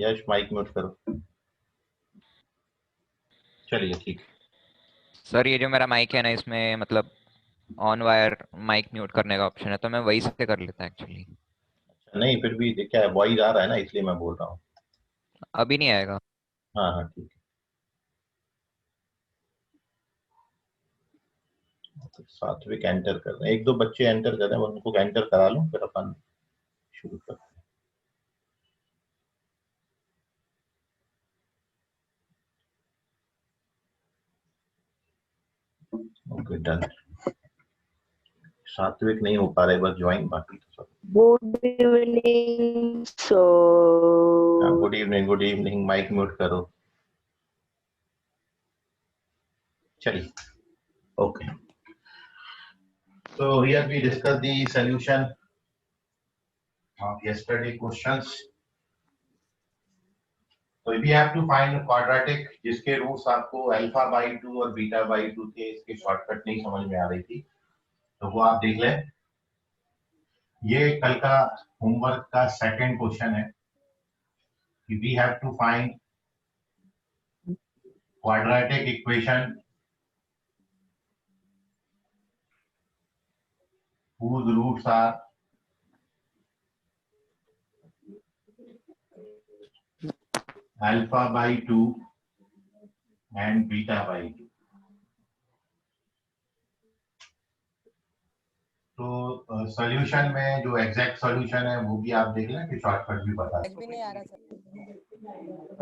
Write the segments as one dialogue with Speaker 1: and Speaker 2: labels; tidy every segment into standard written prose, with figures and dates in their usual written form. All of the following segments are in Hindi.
Speaker 1: यश माइक म्यूट करो। चलिए ठीक।
Speaker 2: सर ये जो मेरा माइक है ना, इसमें मतलब ऑन वायर माइक म्यूट करने का ऑप्शन है, तो मैं वही से कर लेता एक्चुअली।
Speaker 1: नहीं फिर भी क्या है, वॉइस आ रहा है ना, इसलिए मैं बोल रहा हूँ।
Speaker 2: अभी नहीं आएगा?
Speaker 1: हाँ हाँ ठीक है। तो सात्विक एंटर कर रहे हैं, एक दो बच्चे एंटर कर रहे हैं, उनको एंटर करा लूँ फिर अपन शुरू करते हैं। Okay done. सात्विक नहीं हो पा रहे बस ज्वाइन, बाकी तो सब।
Speaker 3: Good evening so
Speaker 1: good evening, good evening. Mike mute करो। चलिए okay. So here we discuss the solution of yesterday questions. So we have to find a quadratic जिसके रूट्स आपको अल्फा बाई 2 और बीटा बाई 2 थे। इसके शॉर्टकट नहीं समझ में आ रही थी, तो वो आप देख लें। ये कल का होमवर्क का सेकंड क्वेश्चन है कि we have to find quadratic equation whose roots are alpha by 2 and beta by 2। तो सॉल्यूशन में जो एग्जैक्ट सॉल्यूशन है वो भी आप देख लें कि शॉर्टकट भी बता
Speaker 4: भी नहीं आ रहा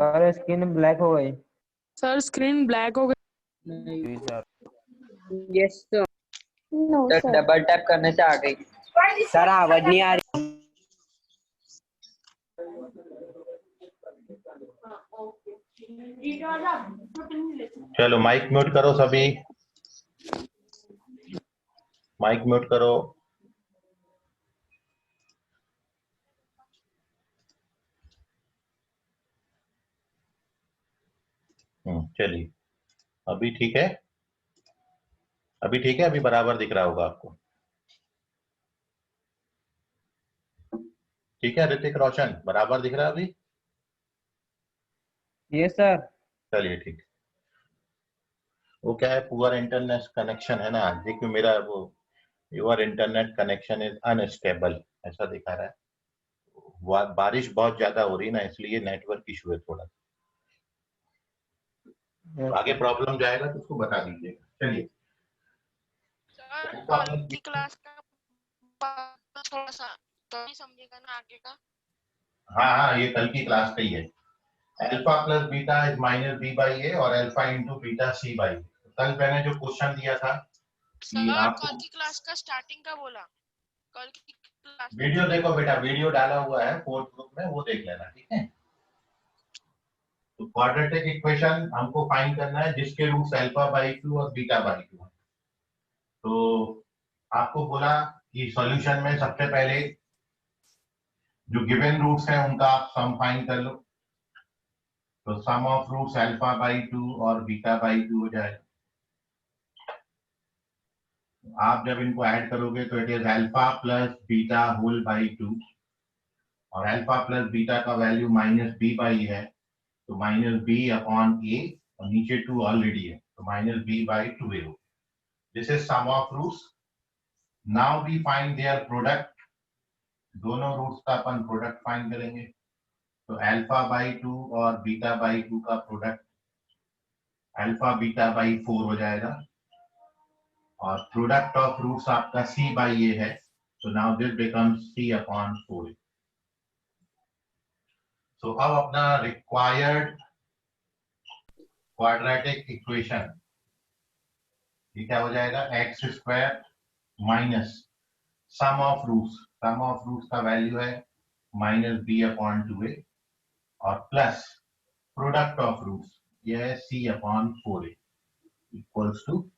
Speaker 5: सर स्क्रीन ब्लैक हो गई।
Speaker 4: सर स्क्रीन ब्लैक हो गई।
Speaker 5: नहीं sir.
Speaker 6: Yes sir.
Speaker 3: No
Speaker 6: sir
Speaker 3: sir
Speaker 6: double tap करने से आ गई। सर आवाज नहीं आ रही।
Speaker 1: चलो माइक म्यूट करो सभी, माइक म्यूट करो। चलिए अभी ठीक है, अभी ठीक है, अभी बराबर दिख रहा होगा आपको। ठीक है ऋतिक रोशन, बराबर दिख रहा है अभी?
Speaker 5: Yes sir.
Speaker 1: चलिए ठीक। वो क्या है, पुअर इंटरनेट कनेक्शन है ना, देखिए मेरा वो your internet connection is unstable ऐसा दिखा रहा है। बारिश बहुत ज्यादा हो रही है ना, इसलिए नेटवर्क इशू है थोड़ा। आगे प्रॉब्लम जाएगा तो उसको बता दीजिएगा। चलिए
Speaker 7: सर कल की क्लास का थोड़ा सा तो नहीं समझेगा ना आगे का।
Speaker 1: हाँ हाँ ये कल की क्लास का ही है। Alpha plus beta is minus B by A और alpha into beta C by. कल मैंने जो क्वेश्चन दिया था कि आपको
Speaker 7: कल की क्लास का स्टार्टिंग का बोला। कल की क्लास
Speaker 1: वीडियो देखो बेटा, वीडियो डाला हुआ है फोर्थ ग्रुप में, वो देख लेना ठीक है। तो क्वाड्रेटिक इक्वेशन हमको फाइंड करना है जिसके रूट्स अल्फा बाई 2 और बीटा बाई 2 है। तो आपको बोला कि सॉल्यूशन में सबसे पहले जो गिवन रूट्स हैं उनका आप सम फाइंड कर लो। तो सम ऑफ रूट्स अल्फा बाई 2 और बीटा बाई 2 हो जाएगा। आप जब इनको ऐड करोगे तो it is alpha plus beta whole by 2 और अल्फा प्लस बीटा का वैल्यू माइनस बी बाई है, तो माइनस बी अपॉन ए और नीचे 2 ऑलरेडी है तो माइनस बी बाई 2a हो। This is sum of roots. Now we find their product. दोनों रूट्स का अपन प्रोडक्ट फाइंड करेंगे। तो अल्फा बाई 2 और बीटा बाई 2 का प्रोडक्ट अल्फा बीटा बाई 4 हो जाएगा और प्रोडक्ट ऑफ रूट्स आपका c बाई a है, तो now this becomes c upon 4। So अब अपना रिक्वायर्ड क्वाड्रेटिक इक्वेशन ये क्या हो जाएगा, X square minus sum of roots का वैल्यू है माइनस बी अपॉन 2a और प्लस प्रोडक्ट ऑफ रूट्स ये है c upon 4a equals to.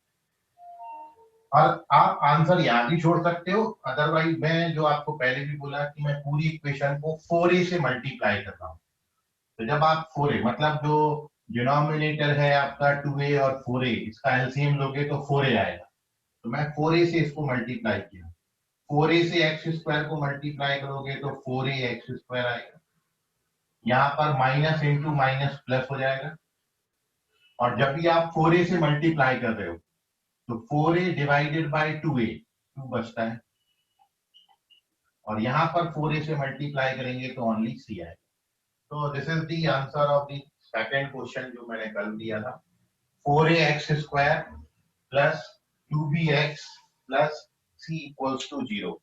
Speaker 1: और आप आंसर यहां भी छोड़ सकते हो, अदरवाइज मैं जो आपको पहले भी बोला कि मैं पूरी इक्वेशन को 4a से मल्टीप्लाई कर रहा हूं। तो जब आप 4a मतलब जो डिनोमिनेटर है आपका 2a और 4a, इसका एलसीएम लोगे तो 4a आएगा। तो मैं 4a से इसको मल्टीप्लाई किया, 4a से एक्स स्क्वायर को मल्टीप्लाई करोगे तो 4a एक्स स्क्वायर आएगा। यहाँ पर माइनस इंटू माइनस प्लस हो जाएगा, और जब भी आप 4a से मल्टीप्लाई कर रहे हो तो 4a डिवाइडेड बाई 2a 2 बचता है, और यहाँ पर 4a से मल्टीप्लाई करेंगे तो ओनली c आएगा। तो this is the answer of the second question जो मैंने कल दिया था, 4ax square plus 2bx plus c equals to 0।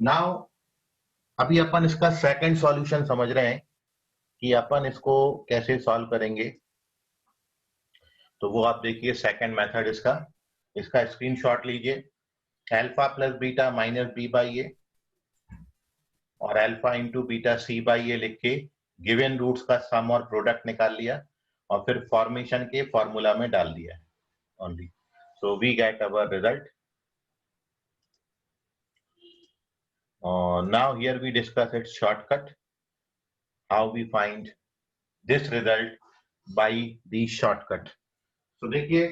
Speaker 1: Now अभी अपन इसका सेकंड सॉल्यूशन समझ रहे हैं कि अपन इसको कैसे सॉल्व करेंगे। तो वो आप देखिए सेकंड मेथड इसका स्क्रीनशॉट लीजिए। Alpha plus beta minus B by A और alpha into beta C by A लिख के गिवन रूट्स का सम और प्रोडक्ट निकाल लिया और फिर फॉर्मेशन के फॉर्मूला में डाल दिया only. So we get our result. Now here we discuss its shortcut, how we find this result by the shortcut. So देखिए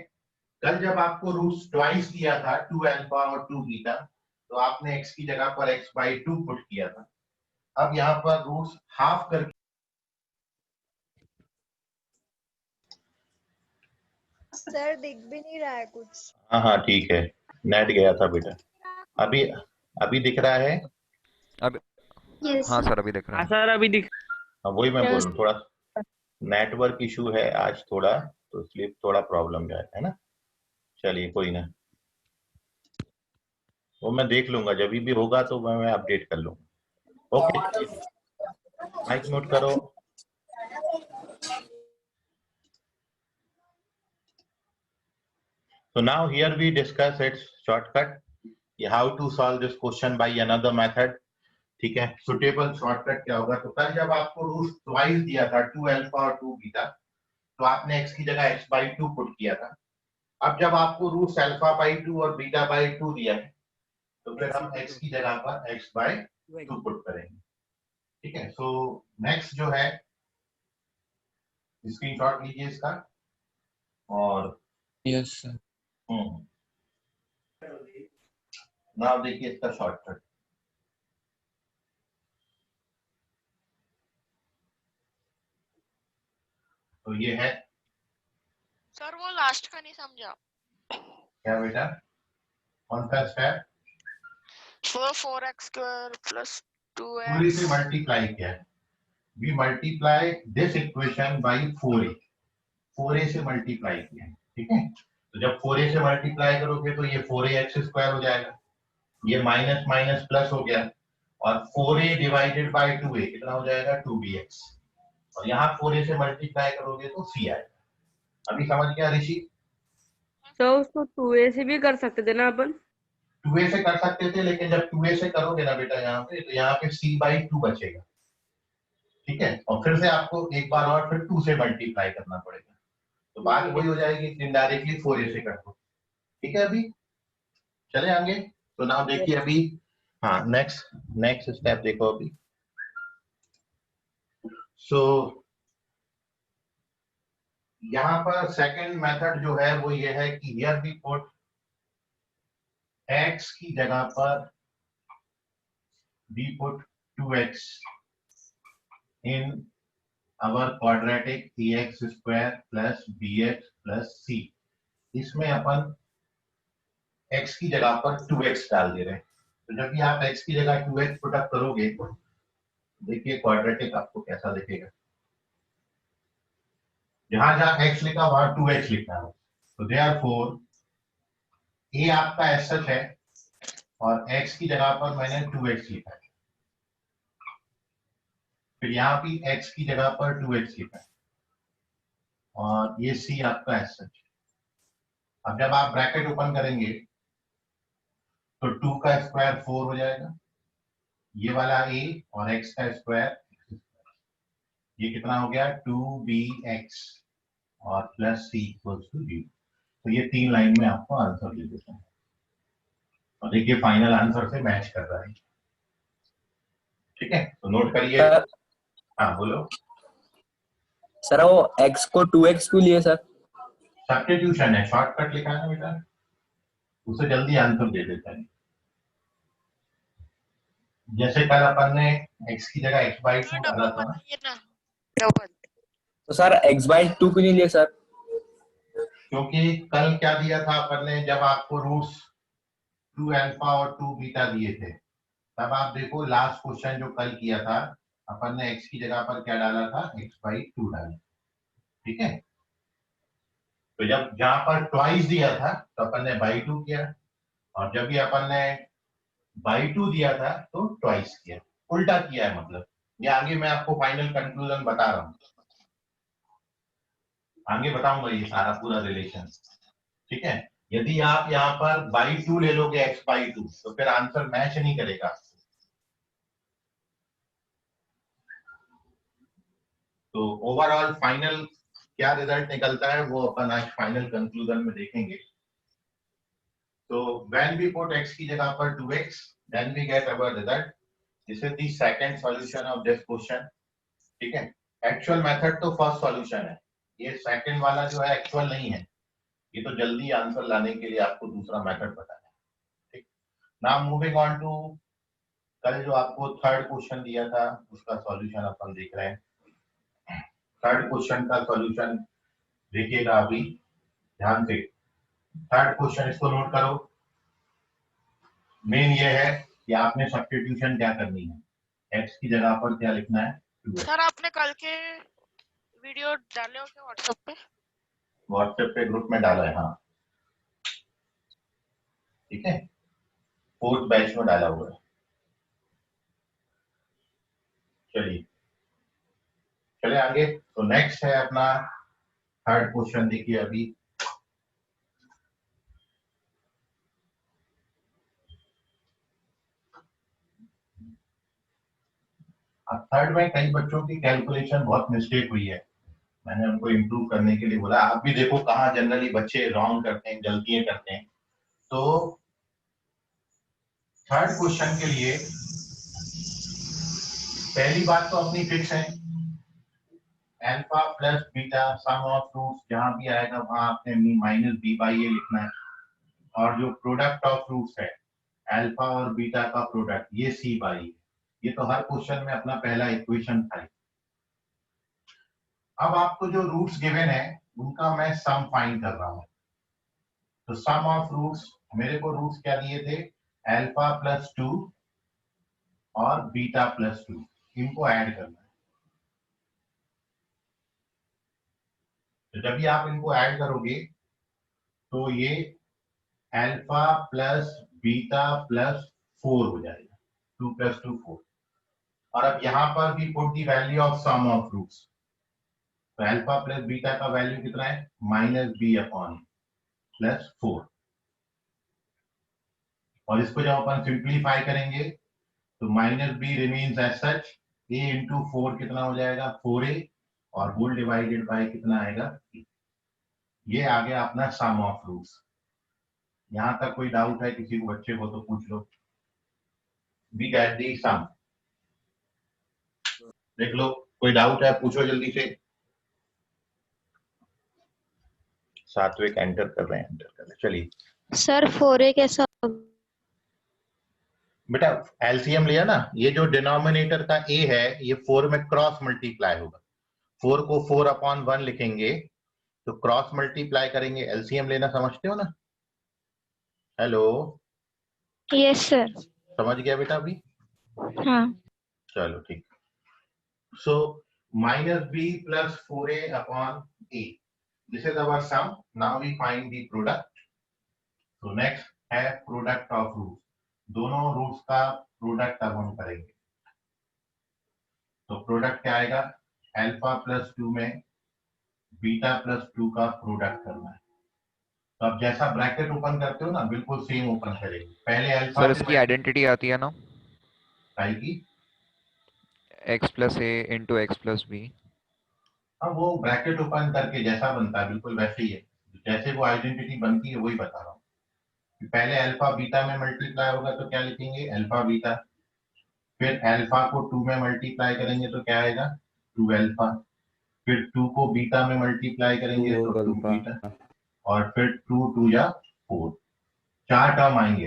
Speaker 1: कल जब आपको रूट्स ट्वाइस दिया था 2 अल्फा और 2 बीटा, तो आपने x की जगह पर x बाई 2 पुट किया था। अब यहाँ पर रूट्स हाफ करके
Speaker 8: सर दिख भी नहीं रहा है कुछ।
Speaker 1: हाँ ठीक है, नेट गया था बेटा। अभी दिख रहा है?
Speaker 2: अब हाँ सर अभी दिख रहा है।
Speaker 5: सर अभी दिख
Speaker 1: वही मैं बोल
Speaker 4: Yes.
Speaker 1: रहा हूँ, थोड़ा नेटवर्क इशू है आज थोड़ा, तो इसलिए थोड़ा प्रॉब्लम जाएगा, है ना। चलिए कोई ना, वो मैं देख लूंगा, जब भी होगा तो मैं अपडेट कर लूंगा। ओके माइक म्यूट करो। So now here we discuss its shortcut, how to solve this question by another method। ठीक है, सुटेबल शॉर्टकट क्या होगा? तो कल जब आपको रूट ट्वाइस दिया था 2 अल्फा और 2 बीटा, तो आपने x की जगह x बाई 2 पुट किया था। अब जब आपको रूट्स अल्फा बाई 2 और बीटा बाई 2 दिया है, तो फिर हम x की जगह पर x बाई 2 पुट करेंगे। ठीक है, सो नेक्स्ट जो है स्क्रीनशॉट लीजिए इसका और
Speaker 5: यस सर।
Speaker 1: नाउ देखिए इसका शॉर्टकट। तो ये है,
Speaker 7: सर वो लास्ट का नहीं समझा।
Speaker 1: क्या बेटा? कौन सा स्टेप?
Speaker 7: 4x स्क्वायर प्लस
Speaker 1: पूरी से
Speaker 7: 2x।
Speaker 1: मल्टीप्लाई किया है। We multiply this equation by 4a, 4a से मल्टीप्लाई किया है। ठीक है, तो जब 4a से मल्टीप्लाई करोगे तो ये 4ax स्क्वायर हो जाएगा, ये माइनस माइनस प्लस हो गया, और 4a डिवाइडेड बाई 2a कितना हो जाएगा? 2bx, और यहाँ 4a से मल्टीप्लाई करोगे तो c आएगा। अभी समझ गया ऋषि?
Speaker 4: तो उसको 2a से भी कर सकते थे ना अपन?
Speaker 1: 2a से कर सकते थे, लेकिन जब 2a से करोगे ना बेटा यहाँ पे, तो यहाँ पे c बाई 2 बचेगा। ठीक है, और फिर से आपको एक बार और फिर 2 से मल्टीप्लाई करना पड़ेगा, तो बात वही हो जाएगी, इनडायरेक्टली 4a से कर दो। ठीक है, अभी चले आगे। तो नाउ देखिए अभी, हाँ नेक्स्ट स्टेप देखो अभी। सो यहाँ पर सेकंड मेथड जो है वो ये है कि हियर वी पुट x की जगह पर we put 2x in our quadratic ax square plus bx plus c। इसमें अपन x की जगह पर 2x डाल दे रहे हैं। तो जब भी आप x की जगह 2x पुट अप करोगे, देखिए क्वाड्रेटिक आपको कैसा दिखेगा। जहां जहां x लिखा वहां 2x लिखना है। तो देयरफॉर a आपका एज सच है और x की जगह पर मैंने 2x लिखा है, फिर यहाँ भी x की जगह पर 2x लिखा है, और ये c आपका एज सच है। अब जब आप ब्रैकेट ओपन करेंगे तो 2 का स्क्वायर 4 हो जाएगा, ये वाला a और x का स्क्वायर, ये कितना हो गया? 2bx और प्लस c इक्वल्स टू 0। तो ये 3 लाइन में आपको आंसर दे देता है, और देखिए फाइनल आंसर से मैच कर रहा है। ठीक है, तो नोट करिए। हाँ बोलो
Speaker 6: सर। वो x को 2x क्यों लिए सर?
Speaker 1: सब्स्टिट्यूशन है, शॉर्टकट लिखा है बेटा, उसे जल्दी आंसर दे देता है। जैसे कल अपन ने x की जगह x बाई 2 डाला था ना,
Speaker 7: डबल।
Speaker 6: तो सर x/2 क्यों नहीं लिया सर?
Speaker 1: क्योंकि कल क्या दिया था अपन ने, जब आपको रूट्स 2 अल्फा और 2 बीटा दिए थे, तब आप देखो लास्ट क्वेश्चन जो कल किया था, अपन ने x की जगह पर क्या डाला था, x/2 डाला। ठीक है, तो जब जहां पर ट्वाइस दिया था तो अपन ने बाई 2 किया, और जब भी अपन ने बाई 2 दिया था तो ट्वाइस किया, उल्टा किया है मतलब। ये आगे मैं आपको फाइनल कंक्लूजन बता रहा हूँ, आगे बताऊंगा ये सारा पूरा रिलेशन। ठीक है, यदि आप यहाँ पर बाई 2 ले लोगे x/2 तो फिर आंसर मैच नहीं करेगा। तो ओवरऑल फाइनल क्या रिजल्ट निकलता है वो अपन आज फाइनल कंक्लूजन में देखेंगे। तो when we put x की जगह पर 2x, then we get our result. This is the second solution of this question. ठीक है, एक्चुअल मेथड तो फर्स्ट सॉल्यूशन है, ये सेकंड वाला जो है एक्चुअल नहीं है, ये तो जल्दी आंसर लाने के लिए आपको दूसरा मेथड बताना है। ठीक, नाउ मूविंग ऑन टू कल जो आपको थर्ड क्वेश्चन दिया था उसका सॉल्यूशन अपन देख रहे हैं। थर्ड क्वेश्चन का सॉल्यूशन देखिएगा अभी ध्यान से। थर्ड क्वेश्चन इसको नोट करो, मेन ये है कि आपने सब्स्टिट्यूशन क्या करनी है, x की जगह पर क्या लिखना है, 2x।
Speaker 7: सर आपने कल के वीडियो डाले हो क्या व्हाट्सएप पे?
Speaker 1: व्हाट्सएप पे ग्रुप में डाला है, हाँ ठीक है, फोर्थ बैच में डाला हुआ है। चलिए चले आगे। तो नेक्स्ट है अपना थर्ड क्वेश्चन, देखिए अभी। अब थर्ड में कई बच्चों की कैलकुलेशन बहुत मिस्टेक हुई है, मैंने उनको इम्प्रूव करने के लिए बोला। आप भी देखो कहाँ जनरली बच्चे रॉन्ग करते हैं, गलतियां करते हैं। तो थर्ड क्वेश्चन के लिए पहली बात तो अपनी फिक्स है, alpha plus beta sum of roots, जहां भी आएगा वहां आपने माइनस बी बाई ए लिखना है, और जो प्रोडक्ट ऑफ रूट्स है अल्फा और बीटा का प्रोडक्ट, ये सी बाई, ये तो हर क्वेश्चन में अपना पहला इक्वेशन था। अब आपको जो रूट्स गिवन है उनका मैं सम फाइंड कर रहा हूं। तो सम ऑफ रूट्स, मेरे को रूट्स क्या दिए थे, अल्फा प्लस 2 और बीटा प्लस 2, इनको ऐड करना है। तो जब भी आप इनको ऐड करोगे तो ये अल्फा प्लस बीटा प्लस 4 हो जाएगा, 2 + 2 4। और अब यहां पर भी put the value of sum of roots, तो अल्फा प्लस बीटा का वैल्यू कितना है, -b/+4। और इसको जब अपन सिंप्लीफाई करेंगे तो -b remains as such, a × 4 कितना हो जाएगा, 4a, और होल डिवाइडेड बाय कितना आएगा, ये आ गया अपना सम ऑफ रूट्स। यहां तक कोई डाउट है किसी को, बच्चे को तो पूछ लो। वी गेट दी सम, देख लो कोई डाउट है पूछो जल्दी से। सात्विक एंटर कर रहे हैं, एंटर कर रहे हैं। चलिए
Speaker 3: सर 4a कैसा होगा?
Speaker 1: बेटा एलसीएम लिया ना, ये जो डिनोमिनेटर का a है ये 4 में क्रॉस मल्टीप्लाई होगा, 4 को 4/1 लिखेंगे तो क्रॉस मल्टीप्लाई करेंगे, एलसीएम लेना समझते हो ना। Hello,
Speaker 3: yes sir.
Speaker 1: समझ गया बेटा अभी,
Speaker 3: हाँ।
Speaker 1: चलो ठीक। सो -b+4a/a, this is our sum. Now we find the product. So next है प्रोडक्ट ऑफ रूट्स, दोनों रूट्स का प्रोडक्ट अब हम करेंगे। तो प्रोडक्ट क्या आएगा, अल्फा प्लस 2 में बीटा प्लस 2 का प्रोडक्ट करना है। तो अब जैसा ब्रैकेट ओपन करते हो ना, बिल्कुल सेम ओपन करेंगे। पहले अल्फा
Speaker 2: सर इसकी आइडेंटिटी आती है ना,
Speaker 1: आएगी,
Speaker 2: x + a × x + b।
Speaker 1: हाँ वो ब्रैकेट ओपन करके जैसा बनता है बिल्कुल वैसे ही है, जैसे वो आइडेंटिटी बनती है वही बता रहा हूँ। पहले अल्फा बीटा में मल्टीप्लाई होगा तो क्या लिखेंगे, अल्फा बीटा, फिर अल्फा को 2 में मल्टीप्लाई करेंगे तो क्या आएगा, 2 अल्फा, फिर 2 को बीटा में मल्टीप्लाई करेंगे तो 2 बीटा, और फिर 2 × 2 = 4, 4 टर्म आएंगे।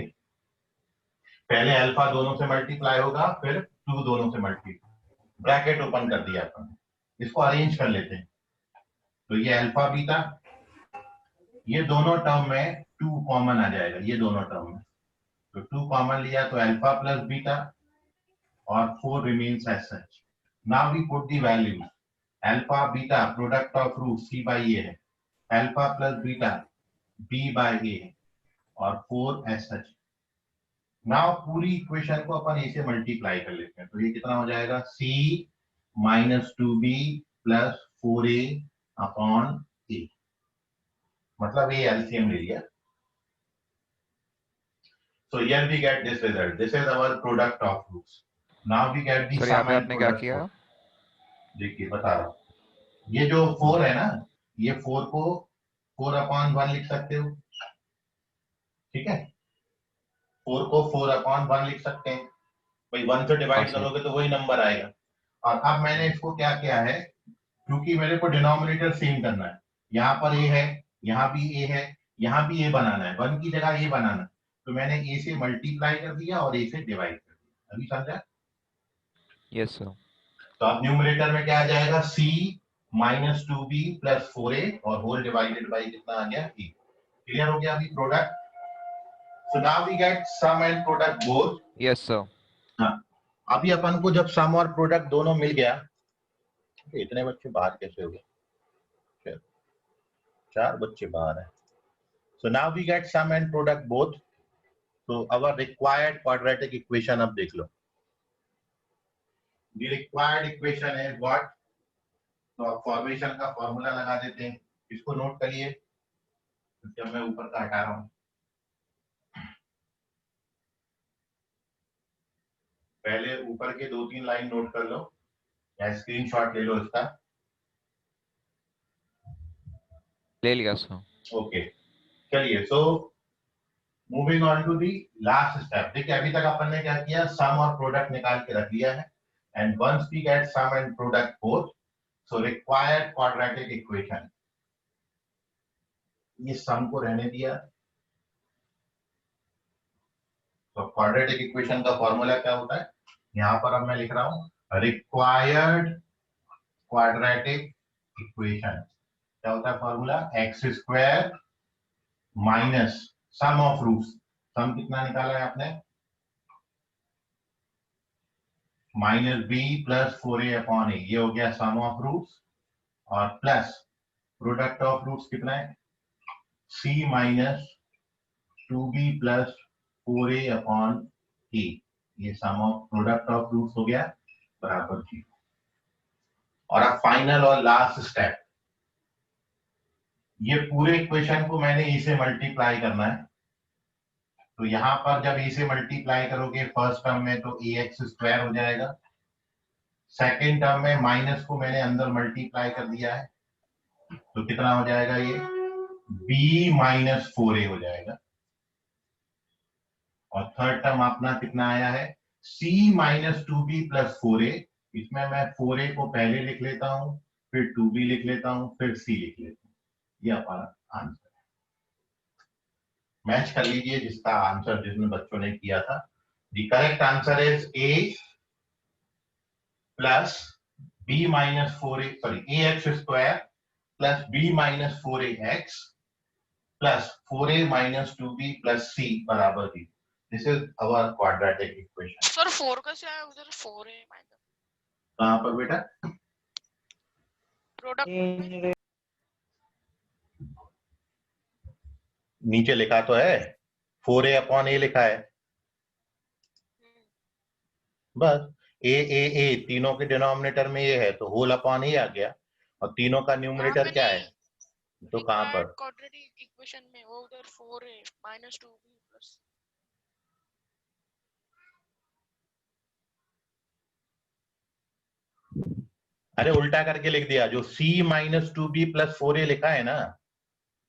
Speaker 1: पहले अल्फा दोनों से मल्टीप्लाई होगा, फिर 2 दोनों से मल्टीप्लाई, ब्रैकेट ओपन कर दिया अपन। इसको अरेंज कर लेते हैं। तो ये अल्फा बीटा, ये दोनों टर्म में 2 कॉमन आ जाएगा, ये दोनों टर्म में, तो 2 कॉमन लिया तो अल्फा प्लस बीटा और 4 remains as such. Now we put the values, alpha beta product of root c by a है, alpha plus beta b by a है और 4 एज सच। नाउ पूरी इक्वेशन को अपन a से मल्टीप्लाई कर लेते हैं, तो ये कितना हो जाएगा, c minus 2b plus 4a upon a, मतलब ये एलसीएम ले लिया। So here we get this result. This is our product of roots. Now we get the
Speaker 2: sir यहाँ
Speaker 1: sum
Speaker 2: पे
Speaker 1: and
Speaker 2: आपने क्या
Speaker 1: product.
Speaker 2: किया?
Speaker 1: देखिए बता रहा हूँ, ये जो 4 है ना, ये 4 को 4/1 लिख सकते हो, ठीक है, 4 को 4/1 लिख सकते हैं भाई, 1 से डिवाइड
Speaker 2: हाँ, सर।
Speaker 1: करोगे तो वही नंबर आएगा। और अब मैंने इसको क्या किया है, क्योंकि मेरे को डिनोमिनेटर सेम करना है, यहाँ पर a है, यहाँ भी a है, यहाँ भी a बनाना है, 1 की जगह a बनाना है, तो मैंने a से मल्टीप्लाई कर दिया और a से डिवाइड कर दिया। अभी समझा?
Speaker 2: Yes sir.
Speaker 1: तो अब न्यूमरेटर में क्या आ जाएगा, c minus 2b plus 4a और होल डिवाइडेड बाई कितना आ गया, e। क्लियर हो गया अभी product? So now we get sum and product both.
Speaker 2: Yes sir.
Speaker 1: हाँ, अभी अपन को जब सम और प्रोडक्ट दोनों मिल गया, तो इतने बच्चे बाहर कैसे हो गए, 4 बच्चे बाहर हैं। So now we get sum and product both, तो आवर रिक्वायर्ड क्वाड्रेटिक इक्वेशन अब देख लो। The required equation is what? तो अब फॉर्मेशन का फॉर्मूला लगा देते हैं, इसको नोट करिए, जब मैं ऊपर का हटा रहा हूं, पहले ऊपर के 2-3 लाइन नोट कर लो या स्क्रीनशॉट ले लो इसका।
Speaker 2: ले लिया सर।
Speaker 1: ओके, चलिए, so moving on to the last step. देखिए अभी तक अपन ने क्या किया, सम और प्रोडक्ट निकाल के रख लिया है, and once we get sum and product both, so required quadratic equation, ये सम को रहने दिया। तो क्वाड्रेटिक इक्वेशन का फॉर्मूला क्या होता है, यहां पर अब मैं लिख रहा हूं, रिक्वायर्ड क्वाड्रेटिक इक्वेशन क्या होता है formula, X square minus sum of roots, sum कितना निकाला है आपने, minus B plus 4a upon A, ये हो गया सम ऑफ रूट्स, और प्लस प्रोडक्ट ऑफ रूट्स कितना है, c minus 2b plus 4a upon A, ये sum of product of roots हो गया बराबर 0। और अब फाइनल और लास्ट स्टेप, ये पूरे इक्वेशन को मैंने ए से मल्टीप्लाई करना है, तो यहां पर जब ए से मल्टीप्लाई करोगे फर्स्ट टर्म में तो ax स्क्वायर हो जाएगा, सेकेंड टर्म में माइनस को मैंने अंदर मल्टीप्लाई कर दिया है, तो कितना हो जाएगा, ये b माइनस 4a हो जाएगा, और थर्ड टर्म अपना कितना आया है, c minus 2b plus 4a, इसमें मैं 4a को पहले लिख लेता हूं, फिर 2b लिख लेता हूं, फिर c लिख लेता हूं, ये हमारा आंसर है। मैच कर लीजिए जिसका आंसर जिसमें बच्चों ने किया था। The correct answer is a plus b minus 4a, sorry ax square plus b minus 4ax plus 4a minus 2b plus c बराबर 0। This is our quadratic equation.
Speaker 7: Sir 4 कैसे आया उधर, 4 है माइनस
Speaker 1: कहां पर बेटा,
Speaker 7: प्रोडक्ट
Speaker 1: नीचे लिखा तो है 4a अपॉन a लिखा है, बस a तीनों के डिनोमिनेटर में ये है तो होल अपॉन a आ गया, और तीनों का न्यूमरेटर क्या है, तो कहां पर,
Speaker 7: क्वाड्रेटिक इक्वेशन में वो उधर 4 है माइनस 2b प्लस,
Speaker 1: अरे उल्टा करके लिख दिया, जो c minus 2b plus 4a लिखा है ना,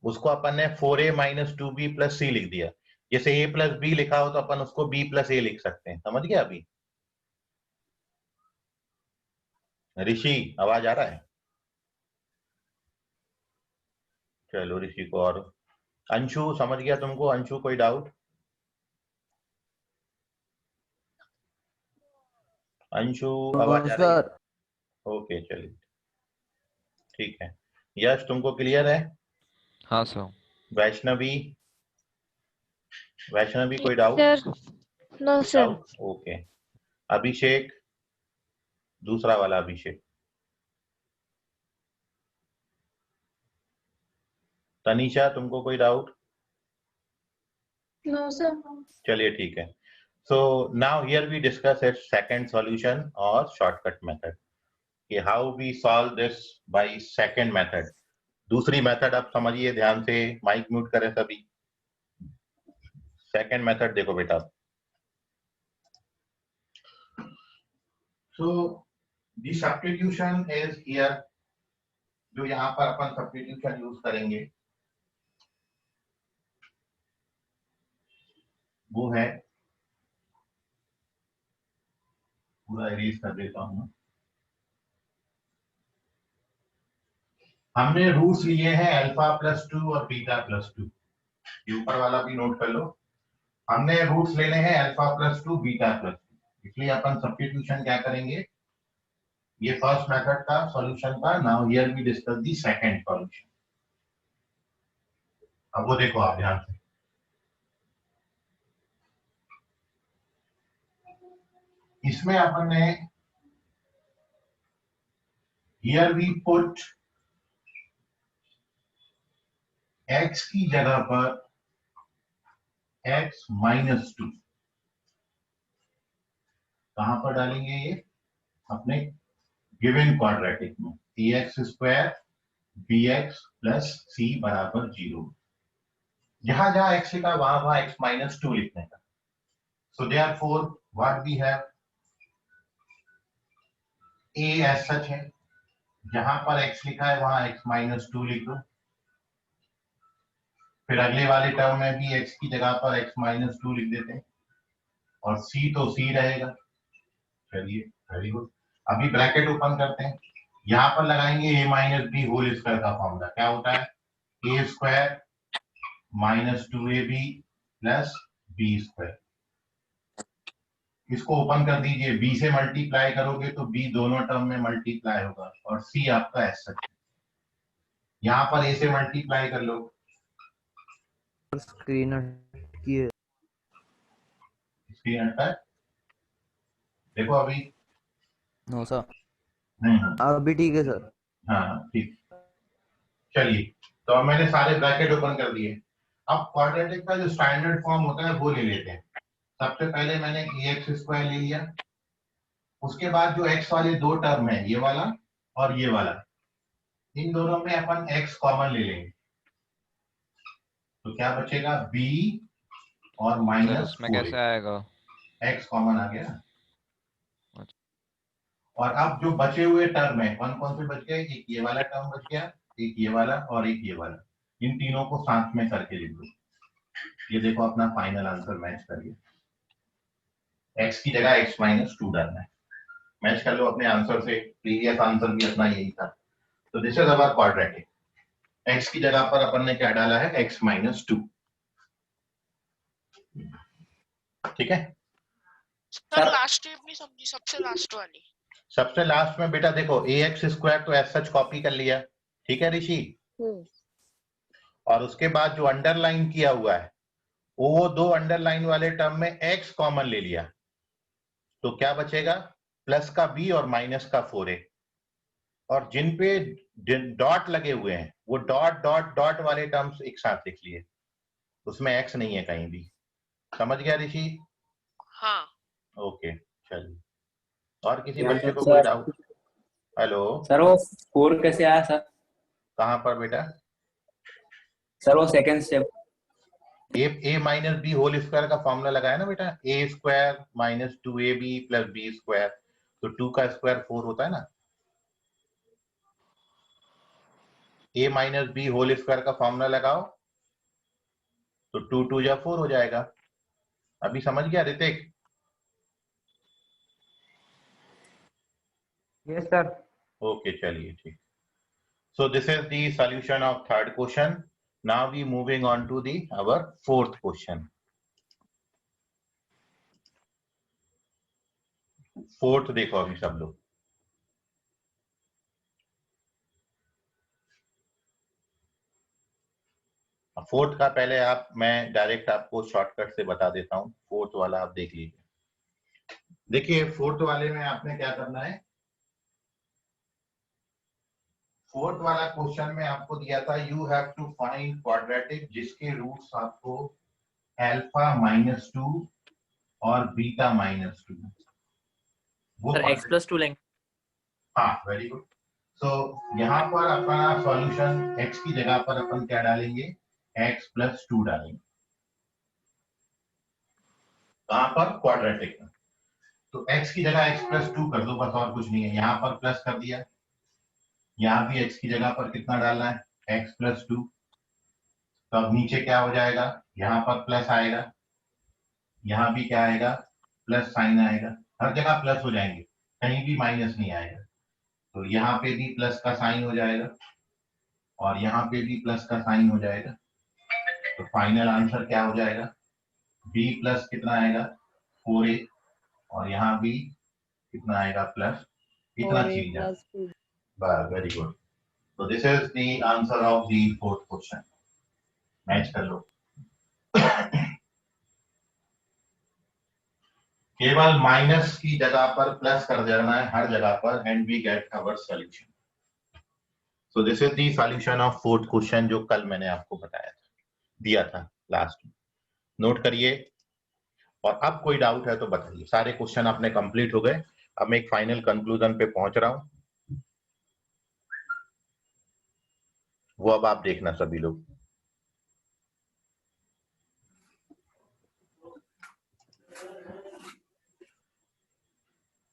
Speaker 1: उसको अपन ने 4a minus 2b plus c लिख दिया। जैसे a प्लस b लिखा हो तो अपन उसको b प्लस a लिख सकते हैं, समझ गया अभी? ऋषि आवाज आ रहा है? चलो ऋषि को, और अंशु समझ गया तुमको, अंशु कोई डाउट? अंशु आवाज आ रही है? ओके चलिए। ठीक है, यश तुमको क्लियर है?
Speaker 2: हाँ सर।
Speaker 1: वैष्णवी, वैष्णवी कोई doubt?
Speaker 3: Sir no sir.
Speaker 1: Doubt, okay. Abhishek, दूसरा वाला अभिषेक। तनीषा तुमको कोई डाउट?
Speaker 8: No sir.
Speaker 1: चलिए ठीक है। So now here we discuss it second solution और शॉर्टकट मेथड कि how we solve this by second method. दूसरी मेथड आप समझिए ध्यान से, माइक म्यूट करें सभी। सेकंड मेथड देखो बेटा। So the substitution is here, जो यहां पर अपन सब्स्टिट्यूशन यूज करेंगे वो है, पूरा इरेज कर देता हूं। हमने रूट्स लिए हैं अल्फा प्लस 2 और बीटा प्लस 2। ये ऊपर वाला भी नोट कर लो। हमने रूट्स लेने हैं अल्फा प्लस 2 बीटा प्लस 2, इसलिए अपन सब्स्टिट्यूशन क्या करेंगे, ये फर्स्ट मेथड का सॉल्यूशन था। Now here we discuss the second solution. अब वो देखो आप ध्यान से, इसमें अपन ने हियर वी पुट x की जगह पर x माइनस 2, कहां पर डालेंगे ये, अपने गिवन क्वाड्रेटिक में, ax square bx plus c बराबर 0। जहां जहां x लिखा वहां वहां x माइनस 2 लिखने का। So therefore what we have, a as such है, जहां पर x लिखा है वहां x माइनस 2 लिख दो। फिर अगले वाले टर्म में भी x की जगह पर x माइनस 2 लिख देते हैं, और c तो c रहेगा। चलिए वेरी गुड। अभी ब्रैकेट ओपन करते हैं, यहां पर लगाएंगे a minus B whole square का फॉर्मूला। क्या होता है, a square minus 2ab plus B square. इसको ओपन कर दीजिए, b से मल्टीप्लाई करोगे तो b दोनों टर्म में मल्टीप्लाई होगा, और c आपका ऐसा है। यहाँ पर a से मल्टीप्लाई कर लो,
Speaker 5: स्क्रीन की है।
Speaker 1: स्क्रीन हटा है, देखो अभी।
Speaker 5: नो सर,
Speaker 1: नहीं,
Speaker 5: अभी ठीक है सर।
Speaker 1: हाँ ठीक। चलिए, तो अब मैंने सारे ब्रैकेट ओपन कर दिए। अब क्वाड्रेटिक का जो स्टैंडर्ड फॉर्म होता है वो ले लेते हैं। सबसे पहले मैंने ax स्क्वायर ले लिया, उसके बाद जो x वाले दो टर्म है, ये वाला और ये वाला, इन दोनों में अपन x कॉमन ले लेंगे। तो क्या बचेगा, b और
Speaker 2: सर
Speaker 1: माइनस
Speaker 2: इसमें
Speaker 1: 4
Speaker 2: कैसे आएगा?
Speaker 1: x कॉमन आ गया। और अब जो बचे हुए टर्म है, कौन कौन से बच गए, एक ये वाला टर्म बच गया, एक ये वाला और एक ये वाला। इन तीनों को साथ में करके लिख दो। ये देखो अपना फाइनल आंसर मैच करिए। x की जगह x माइनस 2 डालना है, मैच कर लो अपने आंसर से। प्रीवियस आंसर भी अपना यही था। तो this is our quadratic. x की जगह पर अपन ने क्या डाला है, x माइनस 2। ठीक है
Speaker 7: सर लास्ट स्टेप नहीं समझी, सबसे लास्ट वाली।
Speaker 1: सबसे लास्ट में बेटा देखो, ax स्क्वायर तो एज सच कॉपी कर लिया, ठीक है ऋषि। और उसके बाद जो अंडरलाइन किया हुआ है, वो दो अंडरलाइन वाले टर्म में x कॉमन ले लिया, तो क्या बचेगा, प्लस का b और माइनस का 4a। और जिन पे डॉट लगे हुए हैं वो डॉट डॉट डॉट वाले टर्म्स एक साथ लिख लिए, उसमें x नहीं है कहीं भी। समझ गया ऋषि?
Speaker 7: हाँ
Speaker 1: ओके चलिए, और किसी बच्चे को कोई डाउट? हेलो
Speaker 6: सर वो 4 कैसे आया सर?
Speaker 1: कहाँ पर बेटा?
Speaker 6: सर वो second step.
Speaker 1: a minus B whole square का फॉर्मूला लगाया ना बेटा, a square minus 2ab plus B square, तो 2 का स्क्वायर 4 होता है ना। a minus B whole square का फॉर्मूला लगाओ तो 2 2 या 4 हो जाएगा। अभी समझ गया ऋतिक?
Speaker 5: Yes sir.
Speaker 1: ओके चलिए ठीक। So this is the solution of third question. Now we moving on to the our fourth question. Fourth देखो अभी सब लोग, फोर्थ का पहले मैं डायरेक्ट आपको शॉर्टकट से बता देता हूँ। फोर्थ वाला आप देख लीजिए। देखिए फोर्थ वाले में आपने क्या करना है, फोर्थ वाला क्वेश्चन में आपको दिया था you have to find quadratic जिसके रूट्स आपको अल्फा -2 और बीटा -2 वो
Speaker 9: सर x+2 लेंगे।
Speaker 1: हाँ, वेरी गुड। सो यहाँ पर अपना सॉल्यूशन x की जगह पर अपन क्या डालेंगे, x+2 डालेंगे। कहाँ पर, क्वाड्रेटिक में। तो x की जगह x+2 कर दो, बस और कुछ नहीं है। यहाँ पर प्लस कर दिया, यहाँ भी x की जगह पर कितना डालना है, x+2। तो अब नीचे क्या हो जाएगा, यहाँ पर प्लस आएगा, यहाँ भी क्या आएगा, प्लस साइन आएगा। हर जगह प्लस हो जाएंगे, कहीं भी माइनस नहीं आएगा। तो यहाँ पे भी प्लस का साइन हो जाएगा और यहाँ पे भी प्लस का साइन हो जाएगा। तो फाइनल आंसर क्या हो जाएगा, b प्लस कितना आएगा 4a और यहाँ भी कितना आएगा प्लस, इतना चीज है। Very good. तो this is the answer of the fourth question. Match कर लो। केवल माइनस की जगह पर प्लस कर देना है हर जगह पर, and we get our solution. So this is the solution of fourth question जो कल मैंने आपको बताया था, दिया था लास्ट में। नोट करिए। और अब कोई डाउट है तो बताइए। सारे क्वेश्चन आपने कंप्लीट हो गए। अब मैं एक फाइनल कंक्लूजन पे पहुंच रहा हूं, वो अब आप देखना सभी लोग।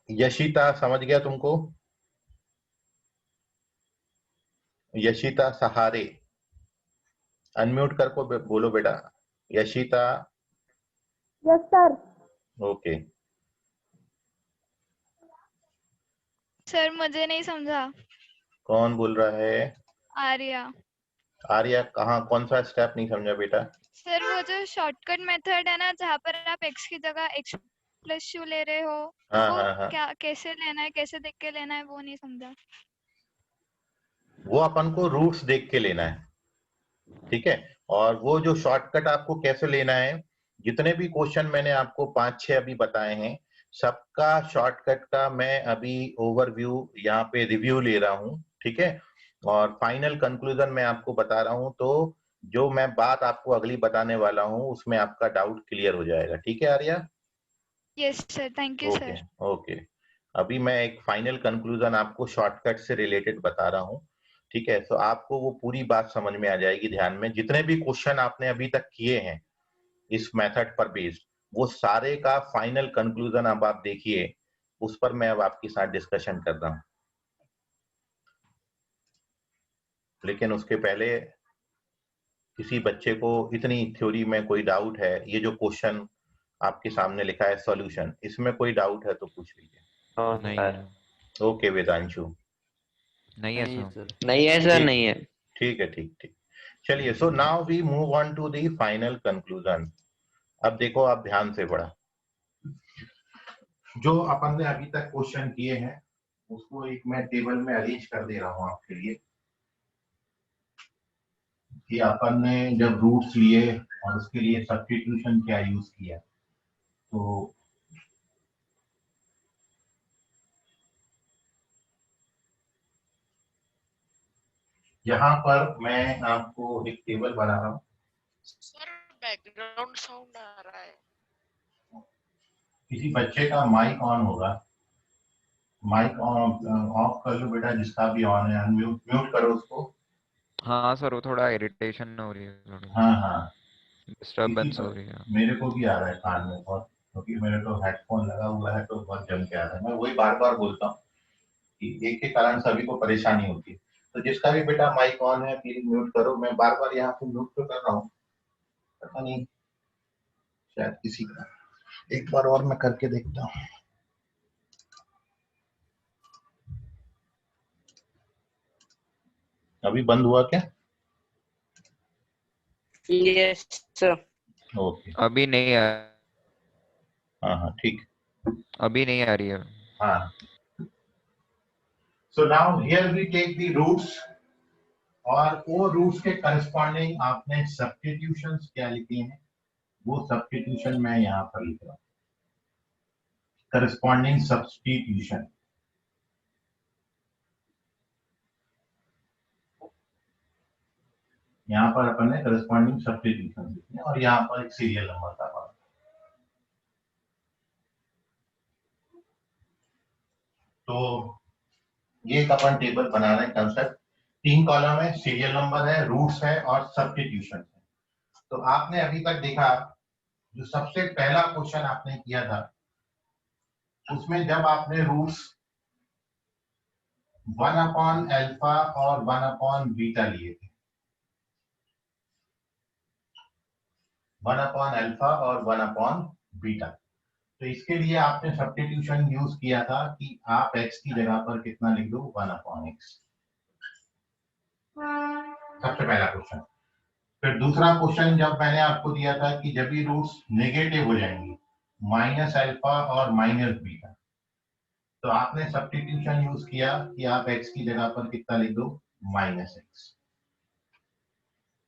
Speaker 1: यशिता समझ गया तुमको, यशिता सहारे, अनम्यूट कर को बोलो बेटा। Yashita.
Speaker 8: Yes sir.
Speaker 1: Okay.
Speaker 3: Sir मुझे नहीं समझा।
Speaker 1: कौन बोल रहा है,
Speaker 3: आर्या।
Speaker 1: आर्या कहाँ, कौन सा स्टेप नहीं समझा बेटा।
Speaker 3: सर वो जो शॉर्टकट मेथड है ना, जहाँ पर आप x की जगह x+2 ले रहे हो,
Speaker 1: हाँ
Speaker 3: वो
Speaker 1: हाँ हाँ,
Speaker 3: क्या कैसे लेना है, कैसे देख के लेना है, वो नहीं समझा।
Speaker 1: वो अपन को रूट्स देख के लेना है, ठीक है। और वो जो शॉर्टकट आपको कैसे लेना है, जितने भी क्वेश्चन मैंने आपको 5-6 अभी बताए हैं, सबका शॉर्टकट का मैं अभी ओवरव्यू यहाँ पे रिव्यू ले रहा हूँ, ठीक है। और फाइनल कंक्लूजन मैं आपको बता रहा हूँ। तो जो मैं बात आपको अगली बताने वाला हूँ उसमें आपका डाउट क्लियर हो जाएगा, ठीक है Arya.
Speaker 3: Yes sir, thank you
Speaker 1: okay
Speaker 3: sir.
Speaker 1: Okay. अभी मैं एक फाइनल कंक्लूजन आपको शॉर्टकट से रिलेटेड बता रहा हूँ, ठीक है। तो आपको वो पूरी बात समझ में आ जाएगी। ध्यान में जितने भी क्वेश्चन आपने अभी तक किए हैं इस मेथड पर बेस्ड, वो सारे का फाइनल कंक्लूजन अब आप देखिए, उस पर मैं अब आपके साथ डिस्कशन कर रहा हूँ। लेकिन उसके पहले किसी बच्चे को इतनी थ्योरी में कोई डाउट है, ये जो क्वेश्चन आपके सामने लिखा है सॉल्यूशन, इसमें कोई डाउट है तो पूछ लीजिए।
Speaker 2: नहीं है,
Speaker 1: ओके वेदांशु।
Speaker 2: नहीं है सर।
Speaker 6: नहीं है सर, नहीं है।
Speaker 1: ठीक है, ठीक ठीक। चलिए, so now we move on to the final conclusion. अब देखो, आप ध्यान से पढ़ा। जो अपन ने अभी तक क्वेश्चन किए हैं उसको एक मैं टेबल में अरेंज कर दे रहा हूं आपके लिए, कि अपन ने जब रूट्स लिए और उसके लिए सब्स्टिट्यूशन क्या यूज किया। तो यहाँ पर मैं आपको एक टेबल बना रहा हूँ।
Speaker 7: सर बैकग्राउंड साउंड आ रहा है।
Speaker 1: किसी बच्चे का माइक ऑन होगा, माइक ऑफ कर लो बेटा, जिसका भी ऑन है अनम्यूट म्यूट करो उसको।
Speaker 2: हाँ सर, वो थोड़ा इरिटेशन हो रही है, थोड़ी
Speaker 1: हाँ हाँ,
Speaker 2: डिस्टरबेंस हो रही है।
Speaker 1: मेरे को भी आ रहा है कान में बहुत, क्योंकि मेरे तो हेडफोन लगा हुआ है तो बहुत जम के आ रहा है। मैं वही बार बार बोलता हूँ कि एक के कारण सभी को परेशानी होती है। तो जिसका भी बेटा माइक ऑन है प्लीज म्यूट करो। मैं बार बार यहाँ पे म्यूट तो कर रहा हूँ, पता नहीं शायद किसी का। एक बार और मैं करके देखता हूँ। अभी बंद हुआ क्या?
Speaker 6: Yes sir.
Speaker 1: ओके,
Speaker 2: अभी नहीं आ
Speaker 1: हाँ हाँ ठीक,
Speaker 2: अभी नहीं आ रही है।
Speaker 1: हाँ। So now here we take the roots और वो रूट्स के करस्पॉन्डिंग आपने सब्स्टिट्यूशंस क्या लिखी हैं, वो सब्स्टिट्यूशन मैं यहाँ पर लिख रहा हूँ, करस्पॉन्डिंग सब्स्टिट्यूशन। यहाँ पर अपन ने करस्पॉन्डिंग सब्स्टिट्यूशन लिखी है और यहाँ पर एक सीरियल नंबर था पास। तो ये एक अपन टेबल बना रहे हैं कंसेप्ट, 3 कॉलम है, सीरियल नंबर है, रूट्स है और सब्स्टिट्यूशन है। तो आपने अभी तक देखा जो सबसे पहला क्वेश्चन आपने किया था उसमें जब आपने रूट्स 1/अल्फा और 1/बीटा लिए थे, 1/अल्फा और 1/बीटा, तो इसके लिए आपने सब्स्टिट्यूशन यूज किया था कि आप x की जगह पर कितना लिख दो 1/x, सबसे पहला क्वेश्चन। फिर दूसरा क्वेश्चन जब मैंने आपको दिया था कि जब भी रूट्स नेगेटिव हो जाएंगे -अल्फा और -बीटा, तो आपने सब्स्टिट्यूशन यूज किया कि आप x की जगह पर कितना लिख दो -x।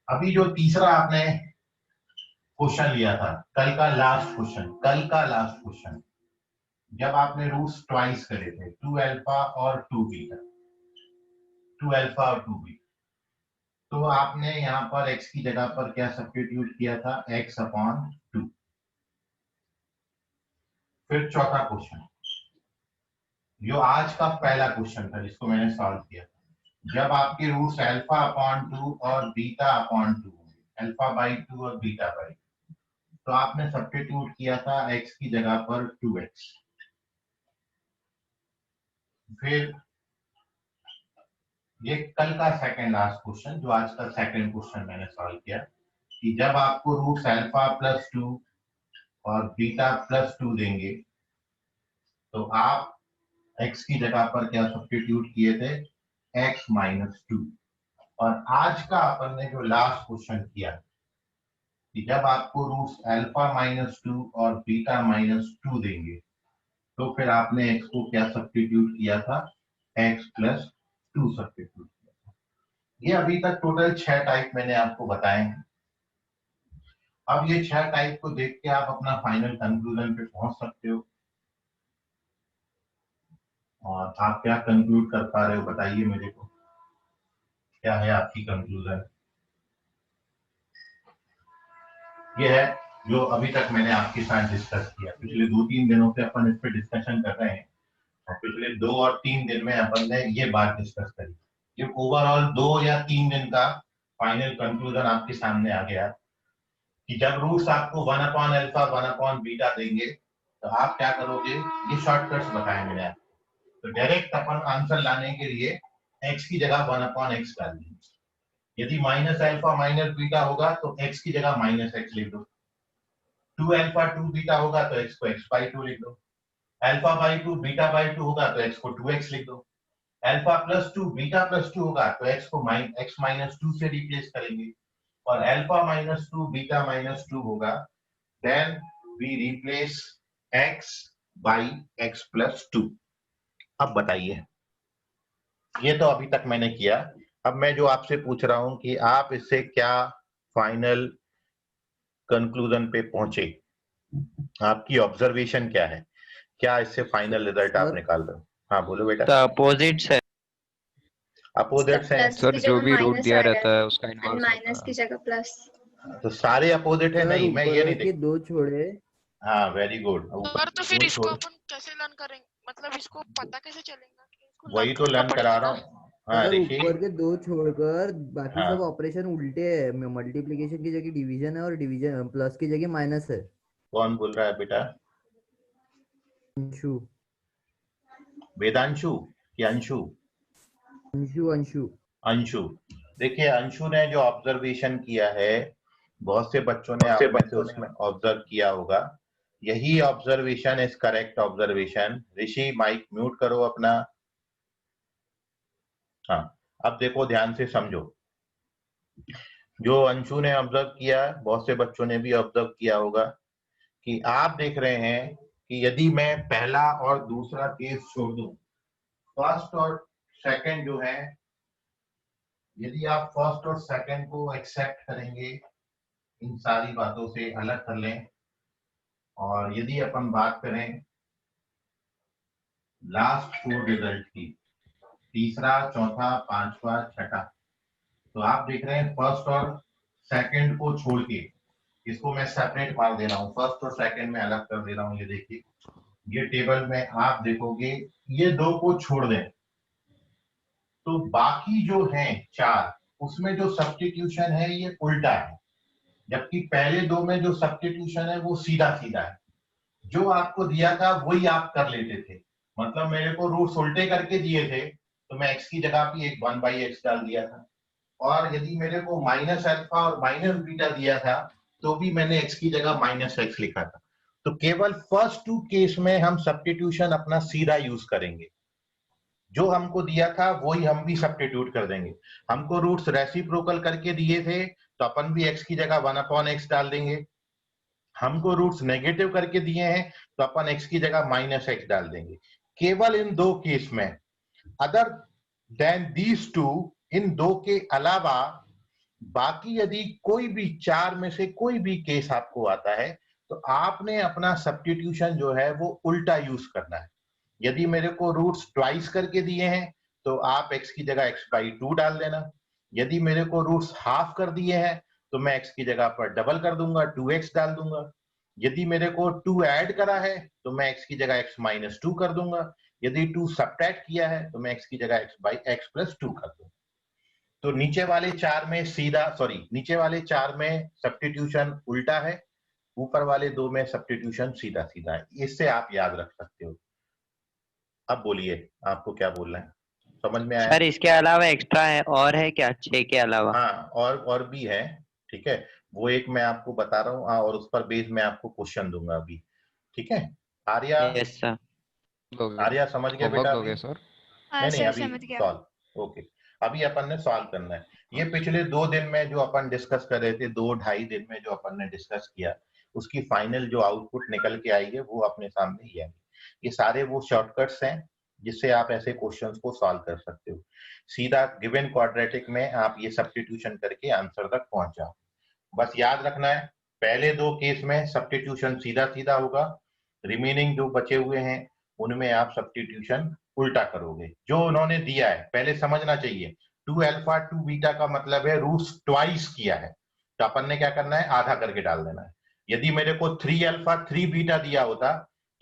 Speaker 1: अभी जो तीसरा आपने क्वेश्चन लिया था, कल का लास्ट क्वेश्चन, जब आपने रूट्स ट्वाइस करे थे 2अल्फा और 2बीटा, 2अल्फा और 2बीटा, तो आपने यहाँ पर x की जगह पर क्या सब्स्टिट्यूट किया था, x/2। फिर चौथा क्वेश्चन जो आज का पहला क्वेश्चन था जिसको मैंने सॉल्व किया था, जब आपके रूट्स अल्फा/2 और बीटा/2 होंगे, अल्फा/2 और बीटा/2, तो आपने सब्स्टिट्यूट किया था x की जगह पर 2x। फिर ये कल का सेकंड लास्ट क्वेश्चन जो आज का सेकंड क्वेश्चन मैंने सॉल्व किया कि जब आपको रूट्स अल्फा+2 और बीटा+2 देंगे तो आप x की जगह पर क्या सब्स्टिट्यूट किए थे, x-2। और आज का अपन ने जो लास्ट क्वेश्चन किया कि जब आपको रूट्स अल्फा-2 और बीटा-2 देंगे तो फिर आपने x को क्या सब्स्टिट्यूट किया था, x+2 सब्स्टिट्यूट किया था। ये अभी तक टोटल 6 टाइप मैंने आपको बताए हैं। अब ये 6 टाइप को देख के आप अपना फाइनल कंक्लूजन पे पहुंच सकते हो, और आप क्या कंक्लूड कर पा रहे हो बताइए मेरे को, क्या है आपकी कंक्लूजन। ये है जो अभी तक मैंने आपके साथ डिस्कस किया। पिछले 2-3 दिनों से अपन इस पे डिस्कशन कर रहे हैं और पिछले 2 और 3 दिन में अपन ने ये बात डिस्कस करी। ये ओवरऑल 2 या 3 दिन का फाइनल कंक्लूजन आपके सामने आ गया कि जब रूट्स आपको 1/अल्फा 1/बीटा देंगे तो आप क्या करोगे, ये शॉर्टकट्स बताए मैंने आपको। तो डायरेक्ट अपन आंसर लाने के लिए x की जगह 1/x डाल देंगे। यदि -अल्फा -बीटा होगा तो x की जगह -x लिख दो, 2अल्फा 2बीटा होगा तो x को x/2 लिख दो, अल्फा/2 बीटा/2 होगा तो x को 2x लिख दो, अल्फा+2 बीटा+2 होगा तो x को x-2 से रिप्लेस करेंगे, और अल्फा-2 बीटा-2 होगा then we replace x by x+2। अब बताइए, ये तो अभी तक मैंने किया। अब मैं जो आपसे पूछ रहा हूं कि आप इससे क्या फाइनल कंक्लूजन पे पहुंचे, आपकी ऑब्जर्वेशन क्या है, क्या इससे फाइनल रिजल्ट आप निकाल रहे हो। हाँ बोलो बेटा।
Speaker 2: अपोजिट्स है
Speaker 1: अपोजिट्स है
Speaker 2: सर, जो भी रूट दिया रहता है उसका इनवर्स
Speaker 8: माइनस की जगह प्लस।
Speaker 1: तो सारे अपोजिट है नहीं, मैं ये नहीं
Speaker 5: के 2 छोड़े।
Speaker 1: हाँ वेरी गुड।
Speaker 7: सर तो फिर इसको अपन कैसे लर्न करेंगे, मतलब इसको पता कैसे चलेगा कि इसको
Speaker 1: वही तो लर्न करा रहा हूँ। हाँ
Speaker 5: सर
Speaker 1: ऋषि,
Speaker 5: ऊपर के 2 छोड़कर बाकी
Speaker 1: हाँ।
Speaker 5: सब ऑपरेशन उल्टे है। मल्टीप्लिकेशन की जगह डिवीजन है और डिवीजन प्लस की जगह माइनस है।
Speaker 1: कौन बोल रहा है बेटा,
Speaker 5: अंशु
Speaker 1: वेदांशु कि अंशु?
Speaker 5: अंशु अंशु
Speaker 1: अंशु। देखिए अंशु ने जो ऑब्जर्वेशन किया है, बहुत से बच्चों ने आप में से उसमें ऑब्जर्व किया होगा, यही observation is correct observation. Rishi mike mute करो अपना। हाँ अब देखो ध्यान से समझो, जो अंशु ने ऑब्जर्व किया, बहुत से बच्चों ने भी ऑब्जर्व किया होगा कि आप देख रहे हैं कि यदि मैं पहला और दूसरा केस छोड़ दूं, फर्स्ट और सेकंड जो है यदि आप फर्स्ट और सेकंड को एक्सेप्ट करेंगे, इन सारी बातों से अलग कर लें, और यदि अपन बात करें लास्ट 4 रिजल्ट की, तीसरा, चौथा, पांचवा, छठा, तो आप देख रहे हैं फर्स्ट और सेकंड को छोड़ के, इसको मैं सेपरेट मार दे रहा हूं, फर्स्ट और सेकंड में अलग कर दे रहा हूं। ये देखिए, ये टेबल में आप देखोगे ये दो को छोड़ दें तो बाकी जो हैं 4, उसमें जो सब्स्टिट्यूशन है ये उल्टा है, जबकि पहले दो में जो सब्स्टिट्यूशन है वो सीधा सीधा है। जो आपको दिया था वही आप कर लेते थे, मतलब मेरे को रूट्स उल्टे करके दिए थे तो मैं x की जगह पे एक 1/x डाल दिया था, और यदि मेरे को माइनस अल्फा और माइनस बीटा दिया था तो भी मैंने x की जगह -x लिखा था। तो केवल फर्स्ट 2 केस में हम सब्स्टिट्यूशन अपना सीधा यूज करेंगे, जो हमको दिया था वही हम भी सब्स्टिट्यूट कर देंगे। हमको रूट्स रेसिप्रोकल करके दिए थे तो अपन भी x की जगह 1/x डाल देंगे, हमको रूट्स नेगेटिव करके दिए हैं तो अपन x की जगह -x डाल देंगे। केवल इन 2 केस में, अदर देन दीज 2, इन 2 के अलावा बाकी यदि कोई भी 4 में से कोई भी केस आपको आता है तो आपने अपना सब्स्टिट्यूशन जो है वो उल्टा यूज करना है। यदि मेरे को रूट्स ट्वाइस करके दिए हैं तो आप x की जगह x/2 डाल देना, यदि मेरे को रूट्स हाफ कर दिए हैं तो मैं x की जगह पर डबल कर दूंगा, 2x डाल दूंगा। यदि मेरे को 2 ऐड करा है तो मैं x की जगह x-2 कर दूंगा, यदि 2 सब्ट्रैक्ट किया है तो मैं x की जगह x/x+2 कर दूंगा। तो नीचे वाले 4 में नीचे वाले 4 में सब्स्टिट्यूशन उल्टा है, ऊपर वाले 2 में सब्स्टिट्यूशन सीधा सीधा है। इससे आप याद रख सकते हो। अब बोलिए आपको क्या बोलना है, समझ में आया?
Speaker 6: सर इसके अलावा एक्स्ट्रा है और है क्या 6 के अलावा?
Speaker 1: हाँ, और भी है, ठीक है, वो एक मैं आपको बता रहा हूँ, और उस पर बेस मैं आपको क्वेश्चन दूंगा अभी, ठीक है? Arya,
Speaker 6: yes sir.
Speaker 1: आर्या समझ गया
Speaker 2: होमवर्क
Speaker 1: बेटा?
Speaker 2: दोगे
Speaker 1: अभी
Speaker 2: सर?
Speaker 3: हाँ
Speaker 1: नहीं,
Speaker 3: सर,
Speaker 1: अभी
Speaker 3: समझ गया।
Speaker 1: Solve, okay. अभी अपन ने सॉल्व करना है। ये पिछले 2 दिन में जो अपन डिस्कस कर रहे थे, 2-2.5 दिन में जो अपन ने डिस्कस किया, उसकी फाइनल जो आउटपुट निकल के आई है वो अपने सामने ही है। ये सारे वो शॉर्टकट्स हैं जिससे आप ऐसे क्वेश्चंस को सॉल्व कर सकते हो। सीधा गिवन क्वाड्रेटिक में आप ये सब्स्टिट्यूशन करके आंसर तक पहुंच जाओ। बस याद रखना है, पहले 2 केस में सब्स्टिट्यूशन सीधा सीधा होगा, रिमेनिंग जो बचे हुए हैं उनमें आप सब्स्टिट्यूशन उल्टा करोगे जो उन्होंने दिया है। पहले समझना चाहिए, 2 अल्फा 2 बीटा का मतलब है रूट्स ट्वाइस किया है, तो अपन ने क्या करना है, आधा करके डाल देना है। यदि मेरे को 3 अल्फा 3 बीटा दिया होता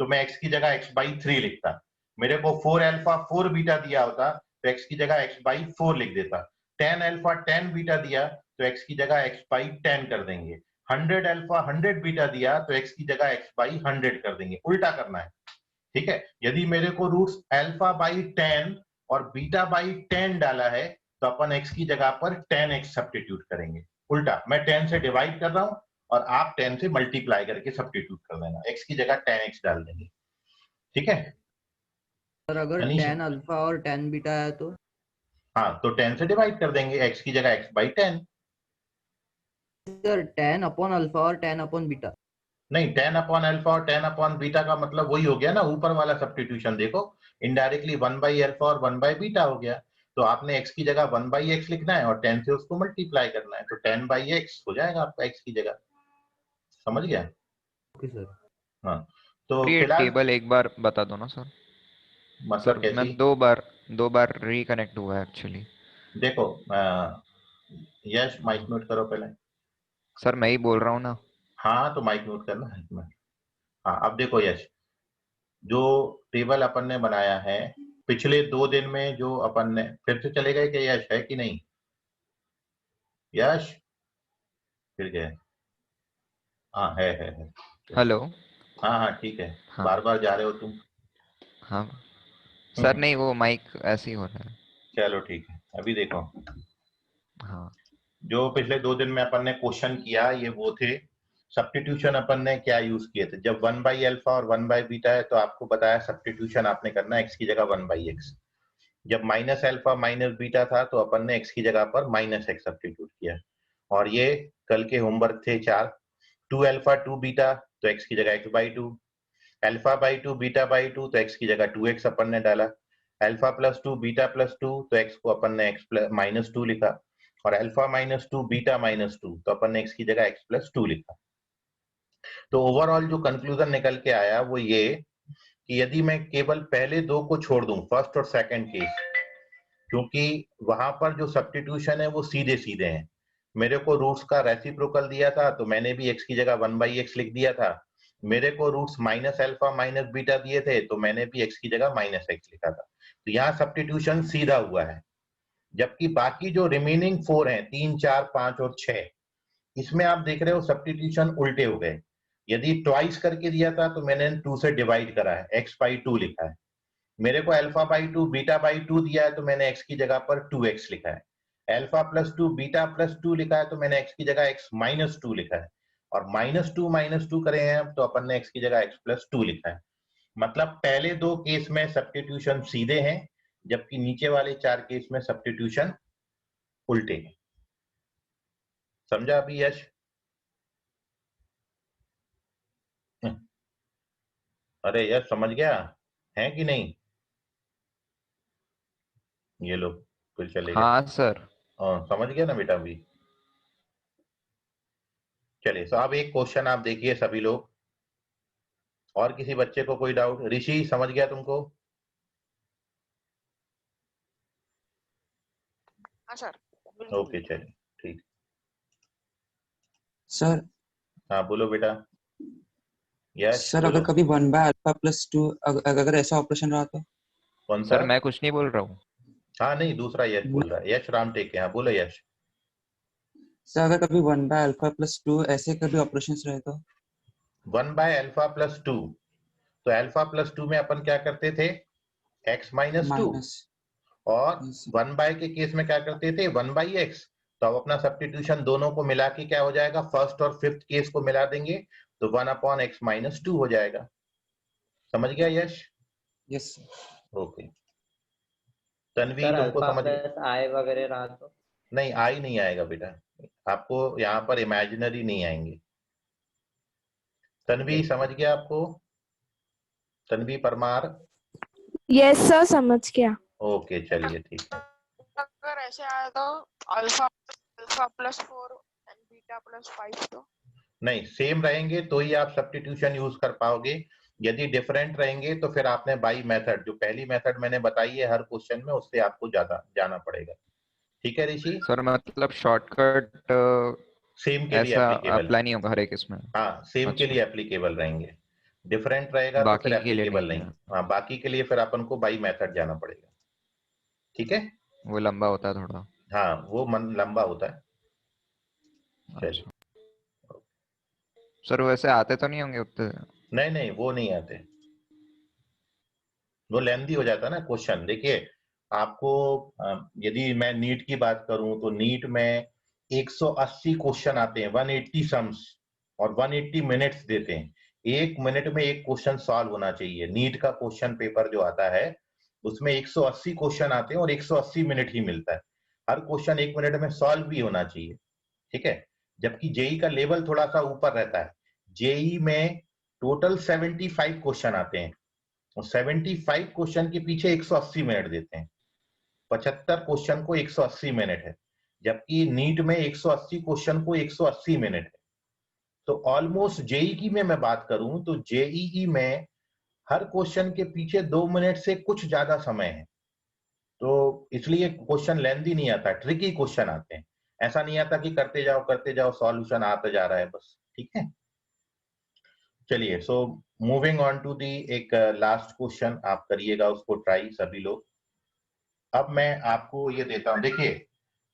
Speaker 1: तो मैं x की जगह x/3 लिखता, मेरे को 4 अल्फा 4 बीटा दिया होता तो x की जगह x/4 लिख देता, 10 अल्फा 10 बीटा दिया तो x की जगह x/10 कर देंगे, 100 अल्फा 100 बीटा दिया तो x की जगह x/100 कर देंगे, उल्टा करना है, ठीक है? यदि मेरे को रूट्स अल्फा/10 और बीटा/10 डाला है तो अपन x की जगह पर 10x सब्स्टिट्यूट करेंगे, उल्टा। मैं 10 से डिवाइड कर रहा हूं और आप 10 से मल्टीप्लाई करके सब्स्टिट्यूट कर देना, x की जगह 10x डाल देंगे, ठीक है?
Speaker 5: सर अगर
Speaker 1: अनीश?
Speaker 5: 10 अल्फा और 10 बीटा है तो?
Speaker 1: हाँ, तो 10 से डिवाइड कर देंगे, x की जगह x/10।
Speaker 5: सर 10 अपॉन अल्फा और 10 अपॉन बीटा?
Speaker 1: नहीं, 10 अपॉन अल्फा और 10 अपॉन बीटा का मतलब वही हो गया ना, ऊपर वाला सब्स्टिट्यूशन देखो, इनडायरेक्टली 1/अल्फा और 1/बीटा हो गया। तो आपने x की जगह 1/x लिखना है और 10 से उसको मल्टीप्लाई करना है, तो 10/x हो जाएगा आपका x की जगह, समझ गया?
Speaker 5: Okay sir.
Speaker 1: हाँ, तो
Speaker 2: ये
Speaker 1: फिलहाल
Speaker 2: टेबल एक बार बता दो ना सर।
Speaker 1: मतलब
Speaker 2: सर
Speaker 1: कैसी?
Speaker 2: मैं दो बार रिकनेक्ट हुआ एक्चुअली।
Speaker 1: देखो, यश माइक म्यूट करो पहले।
Speaker 2: सर मैं ही बोल रहा हूँ ना।
Speaker 1: हाँ, तो माइक म्यूट करना है इसमें। हाँ, अब देखो यश, जो टेबल अपन ने बनाया है पिछले 2 दिन में, जो अपन ने, फिर से चले गए कि यश है कि नहीं? यश फिर गए? हाँ, है।
Speaker 2: हेलो।
Speaker 1: हाँ हाँ, ठीक है।
Speaker 2: हाँ
Speaker 1: बार बार जा रहे हो तुम।
Speaker 2: हाँ सर, नहीं वो माइक ऐसे ही हो रहा है।
Speaker 1: चलो ठीक है, अभी देखो,
Speaker 2: हाँ
Speaker 1: जो पिछले 2 दिन में अपन ने क्वेश्चन किया, ये वो थे सब्स्टिट्यूशन। अपन ने क्या यूज किए थे, जब 1/अल्फा और 1/बीटा है तो आपको बताया सब्स्टिट्यूशन आपने करना है x की जगह 1/x। जब माइनस अल्फा माइनस बीटा था तो अपन ने x की जगह पर -x सब्स्टिट्यूट किया, और ये कल के होमवर्क थे 4। 2 अल्फा 2 बीटा तो x की जगह x/2, अल्फा/2 बीटा/2 तो x की जगह 2x अपन ने डाला, अल्फा प्लस 2 बीटा प्लस 2, तो x को अपन ने x प्लस माइनस 2 लिखा, और अल्फा माइनस 2 बीटा माइनस 2, तो अपन ने x की जगह x प्लस 2 लिखा। तो ओवरऑल जो कंक्लूजन निकल के आया वो ये कि यदि मैं केवल पहले दो को छोड़ दूं, फर्स्ट और सेकंड केस, क्योंकि वहां पर जो सब्स्टिट्यूशन है वो सीधे सीधे हैं। मेरे को रूट्स का रेसिप्रोकल दिया था तो मैंने भी x की जगह 1/x लिख दिया था। मेरे को roots minus alpha minus beta दिए थे तो मैंने भी x की जगह माइनस x लिखा था। तो यहाँ सब्स्टिट्यूशन सीधा हुआ है, जबकि बाकी जो रिमेनिंग 4 हैं, 3, 4, 5 और 6, इसमें आप देख रहे हो सब्स्टिट्यूशन उल्टे हो गए। यदि ट्वाइस करके दिया था तो मैंने 2 से डिवाइड करा है, x/2 लिखा है। मेरे को अल्फा/2 बीटा/2 दिया है तो मैंने x की जगह पर 2x लिखा है। अल्फा प्लस 2 बीटा प्लस 2 लिखा है तो मैंने x की जगह x माइनस 2 लिखा है, और -2 करे हैं तो अपन ने x की जगह x प्लस 2 लिखा है। मतलब पहले दो केस में सब्स्टिट्यूशन सीधे हैं, जबकि नीचे वाले 4 केस में सब्स्टिट्यूशन उल्टे हैं। समझा अभी यश? अरे यश समझ गया है कि नहीं? ये लो फिर चले गए।
Speaker 2: हाँ सर।
Speaker 1: समझ गया ना बेटा अभी? चलिए, तो अब एक क्वेश्चन आप देखिए सभी लोग, और किसी बच्चे को कोई डाउट? ऋषि समझ गया तुमको?
Speaker 7: हाँ सर।
Speaker 1: ओके चलिए ठीक।
Speaker 9: सर
Speaker 1: हाँ बोलो बेटा। यश
Speaker 9: सर अगर
Speaker 1: बोलो।
Speaker 9: कभी 1/α+2 अगर ऐसा ऑपरेशन रहा तो?
Speaker 1: कौन सा?
Speaker 2: सर मैं कुछ नहीं बोल रहा हूँ।
Speaker 1: हाँ नहीं, दूसरा यश बोल रहा है, यश राम टेके। हाँ बोलो यश।
Speaker 9: सर अगर कभी 1/α+2 ऐसे कभी ऑपरेशन रहे तो?
Speaker 1: 1/α+2, तो α+2 में अपन क्या करते थे? x माइनस 2, और 1 के केस में क्या करते थे? 1/x। तो अब अपना सब्स्टिट्यूशन दोनों को मिला के क्या हो जाएगा? फर्स्ट और फिफ्थ केस को मिला देंगे तो 1/x माइनस 2 हो जाएगा। समझ गया यश?
Speaker 9: यस।
Speaker 1: ओके। तन्वी
Speaker 10: सर
Speaker 1: तुमको
Speaker 10: अल्फा
Speaker 1: समझ गया?
Speaker 10: प्लस आई वगैरह रहा तो?
Speaker 1: नहीं, आई नहीं आएगा बेटा, आपको यहाँ पर इमेजिनरी नहीं आएंगे। तन्वी समझ गया आपको? तन्वी परमार?
Speaker 8: यस सर, समझ गया।
Speaker 1: ओके चलिए ठीक है।
Speaker 7: अगर ऐसे आया तो α+4 एंड β+5 तो?
Speaker 1: नहीं, सेम रहेंगे तो ही आप सब्स्टिट्यूशन यूज कर पाओगे। यदि डिफरेंट रहेंगे तो फिर आपने बाई मेथड, जो पहली मेथड मैंने बताई है हर क्वेश्चन में, उससे आपको ज्यादा जाना पड़ेगा। ठीक है ऋषि?
Speaker 2: सर मतलब शॉर्टकट
Speaker 1: सेम के लिए
Speaker 2: ऐसा
Speaker 1: एप्लीकेबल।
Speaker 2: अप्लाई नहीं होगा हर एक इसमें?
Speaker 1: हाँ, सेम के लिए एप्लीकेबल रहेंगे। डिफरेंट रहेगा तो फिर
Speaker 2: बाकी के लिए
Speaker 1: एप्लीकेबल
Speaker 2: नहीं
Speaker 1: नहीं।
Speaker 2: है।
Speaker 1: हाँ, बाकी के लिए फिर अपन को बाई मेथड जाना पड़ेगा। ठीक है?
Speaker 2: वो लंबा होता है थोड़ा।
Speaker 1: हाँ, वो मन लंबा होता है। चलिए।
Speaker 2: अच्छा। सर वैसे आते तो नहीं होंगे उतने?
Speaker 1: नहीं नहीं, वो नहीं आते, वो लेंदी हो जाता है ना क्वेश्चन। देखिए आपको यदि मैं नीट की बात करूं तो नीट में 180 क्वेश्चन आते हैं, 180 सम्स, और 180 मिनट्स देते हैं। 1 मिनट में एक क्वेश्चन सॉल्व होना चाहिए। नीट का क्वेश्चन पेपर जो आता है उसमें 180 क्वेश्चन आते हैं और 180 मिनट ही मिलता है। हर क्वेश्चन 1 मिनट में सॉल्व भी होना चाहिए। ठीक है? जबकि जेई का लेवल थोड़ा सा ऊपर रहता है। जेई में टोटल 75 क्वेश्चन आते हैं और 75 क्वेश्चन के पीछे 180 मिनट देते हैं। 75 क्वेश्चन को 180 मिनट है, जबकि नीट में 180 क्वेश्चन को 180 मिनट है। तो ऑलमोस्ट जेई की में मैं बात करूं तो जेईई में हर क्वेश्चन के पीछे 2 मिनट से कुछ ज्यादा समय है। तो इसलिए क्वेश्चन लेंथी नहीं आता, ट्रिकी क्वेश्चन आते हैं। ऐसा नहीं आता कि करते जाओ सॉल्यूशन आता जा रहा है बस। ठीक है? चलिए, so moving on to the एक लास्ट क्वेश्चन, आप करिएगा उसको ट्राई सभी लोग। अब मैं आपको ये देता हूं, देखिए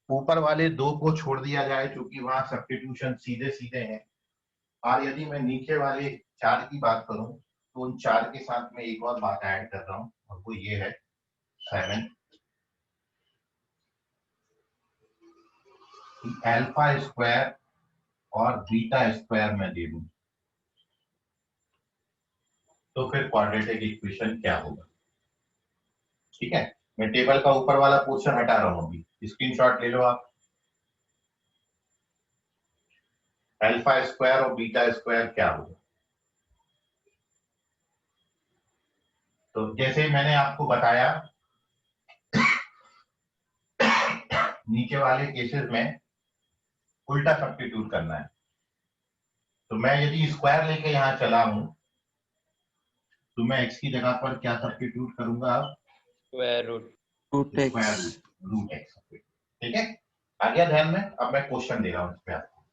Speaker 1: ऊपर वाले दो को छोड़ दिया जाए क्योंकि वहां सब्स्टिट्यूशन सीधे सीधे हैं, और यदि मैं नीचे वाले 4 की बात करूं तो उन 4 के साथ में एक और बात ऐड कर रहा हूं, और वो ये है 7। अल्फा स्क्वायर और बीटा स्क्वायर में दे दूं तो फिर क्वाड्रेटिक इक्वेशन क्या होगा? ठीक है, मैं टेबल का ऊपर वाला पोर्शन हटा रहा हूं, अभी स्क्रीनशॉट ले लो आप। अल्फा स्क्वायर और बीटा स्क्वायर क्या होगा? तो जैसे मैंने आपको बताया नीचे वाले केसेस में उल्टा सब्स्टिट्यूट करना है। तो मैं यदि स्क्वायर लेके यहाँ चला हूं तो मैं x की जगह पर क्या सब्स्टिट्यूट करूंगा अब?
Speaker 9: Root
Speaker 1: square
Speaker 9: X
Speaker 1: root X. ठीक है, आ गया ध्यान में? अब मैं क्वेश्चन दे रहा हूँ इस पे आपको।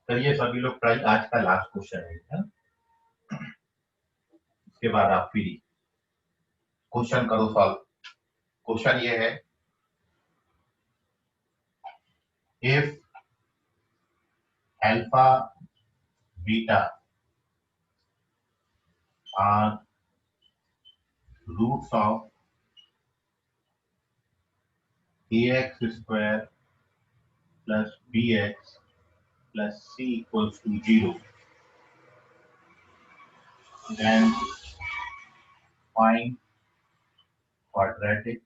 Speaker 1: करिए सभी लोग ट्राई, आज का लास्ट क्वेश्चन है। उसके बाद आप फ्री। क्वेश्चन करो सॉल्व। क्वेश्चन ये है, if alpha beta are roots of ax square plus bx plus c equals to 0, then find quadratic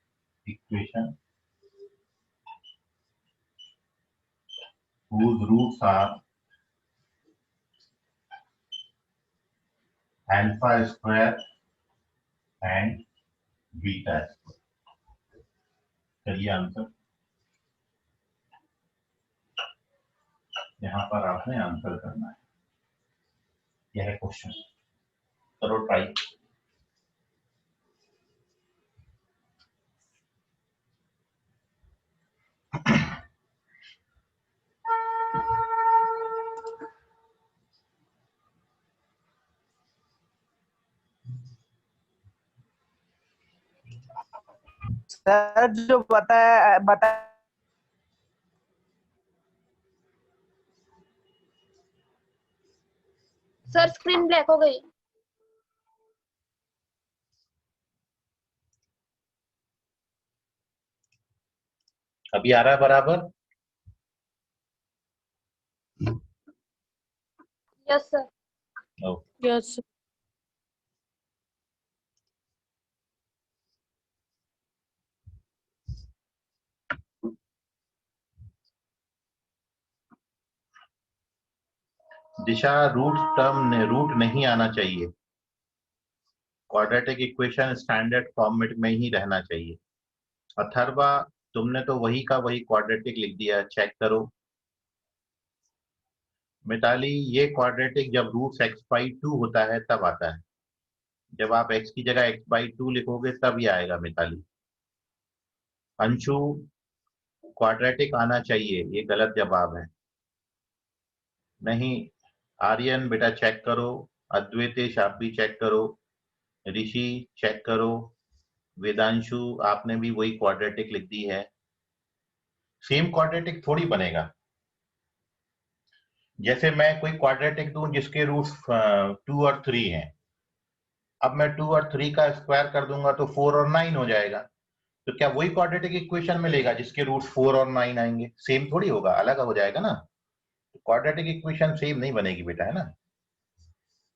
Speaker 1: equation whose roots are alpha square and beta square। चलिए आंसर, यहाँ पर आपने आंसर करना है। यह है क्वेश्चन, करो ट्राई।
Speaker 6: सर जो बता
Speaker 8: सर स्क्रीन ब्लैक हो गई।
Speaker 1: अभी आ रहा है बराबर?
Speaker 8: Yes sir.
Speaker 1: ओके।
Speaker 4: यस
Speaker 1: दिशा, रूट नहीं आना चाहिए। क्वाड्रेटिक इक्वेशन स्टैंडर्ड फॉर्मेट में ही रहना चाहिए। अथर्वा, तुमने तो वही का वही क्वाड्रेटिक लिख दिया, चेक करो। मिताली, ये क्वाड्रेटिक जब रूट्स x/2 होता है तब आता है। जब आप x की जगह x/2 लिखोगे तब ये आएगा मिताली। अंशु, क्वाड्रेटिक आना चाहिए, ये गलत जवाब है। नहीं। आर्यन बेटा चेक करो। अद्वैतेश आप भी चेक करो। ऋषि चेक करो। वेदांशु, आपने भी वही क्वाड्रेटिक लिख दी है। सेम क्वाड्रेटिक थोड़ी बनेगा। जैसे मैं कोई क्वाड्रेटिक दूं जिसके रूट्स 2 और 3 हैं, अब मैं 2 और 3 का स्क्वायर कर दूंगा तो 4 और 9 हो जाएगा। तो क्या वही क्वाड्रेटिक इक्वेशन मिलेगा जिसके रूट्स 4 और 9 आएंगे? सेम थोड़ी होगा, अलग हो जाएगा ना। तो क्वाड्रेटिक इक्वेशन सेम नहीं बनेगी बेटा, है ना।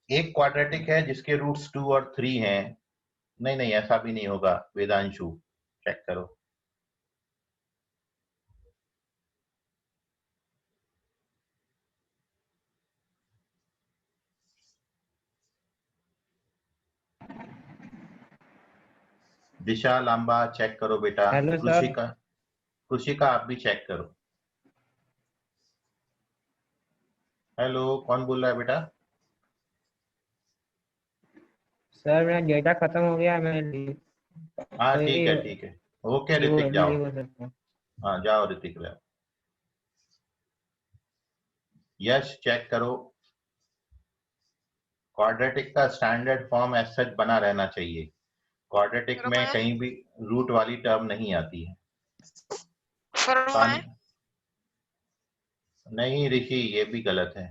Speaker 1: एक क्वाड्रेटिक है जिसके रूट्स 2 और 3 हैं। नहीं नहीं, ऐसा भी नहीं होगा वेदांशु, चेक करो। दिशा लांबा चेक करो बेटा।
Speaker 6: Hello sir.
Speaker 1: कृषिका आप भी चेक करो। हेलो, कौन बोल रहा है बेटा?
Speaker 6: सर मेरा डेटा खत्म हो गया, मैं
Speaker 1: हाँ ठीक है ठीक है, ओके ऋतिक जाओ। हाँ जाओ ऋतिक, जाओ। यश चेक करो। क्वाड्रेटिक का स्टैंडर्ड फॉर्म एज सच बना रहना चाहिए। क्वाड्रेटिक में कहीं भी रूट वाली टर्म नहीं आती है। नहीं ऋषि, ये भी गलत है।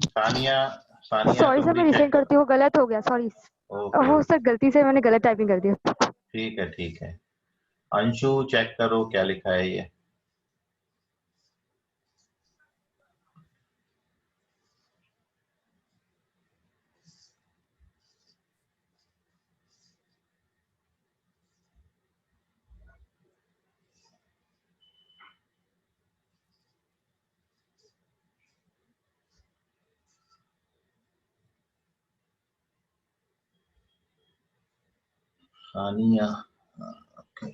Speaker 1: सानिया,
Speaker 8: सॉरी सर, मैं रिसेंड करती हूँ, गलत हो गया, सॉरी।
Speaker 1: ओके
Speaker 8: सर गलती से मैंने गलत टाइपिंग कर दिया।
Speaker 1: ठीक है ठीक है। अंशु चेक करो क्या लिखा है ये। सानिया, ओके।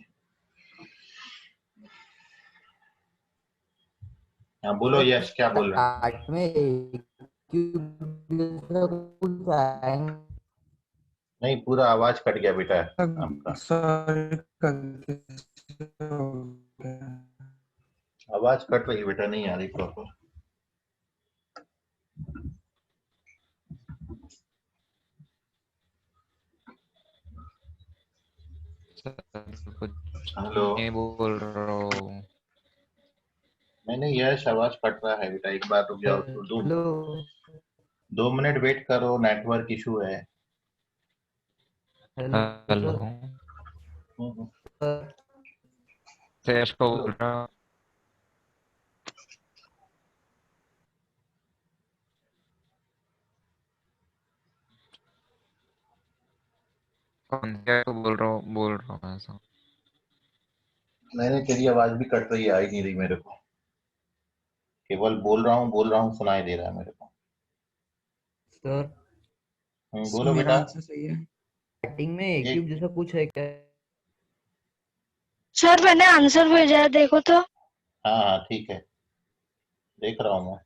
Speaker 1: हाँ बोलो यश, क्या बोल रहे हैं?
Speaker 5: चार्ट में जैसा कुछ आएगा।
Speaker 1: नहीं, पूरा आवाज कट गया बेटा आपका,
Speaker 9: सॉरी
Speaker 1: आवाज कट रही बेटा, नहीं आ रही प्रॉपर।
Speaker 2: कुछ
Speaker 1: हेलो,
Speaker 2: नहीं बोल रहा हूँ।
Speaker 1: मैंने यश आवाज कट रहा है बेटा, एक बार रुक जाओ तो
Speaker 5: हेलो
Speaker 1: 2 मिनट वेट करो, नेटवर्क इशू है।
Speaker 2: हेलो
Speaker 1: हम्म,
Speaker 2: यश को बोल रहा हूँ। कौन से को बोल रहा हूँ ऐसा।
Speaker 1: मैंने तेरी आवाज भी कट रही है, आ ही नहीं रही मेरे को, केवल बोल रहा हूँ सुनाई दे रहा है मेरे को।
Speaker 5: सर,
Speaker 1: बोलो
Speaker 9: मेरा
Speaker 1: बेटा।
Speaker 9: आंसर सही है।
Speaker 5: स्टार्टिंग में एक
Speaker 1: एक,
Speaker 5: क्यूब जैसा कुछ है क्या?
Speaker 8: सर मैंने आंसर भेजा है, देखो तो।
Speaker 1: हाँ हाँ ठीक है, देख रहा हूँ मैं।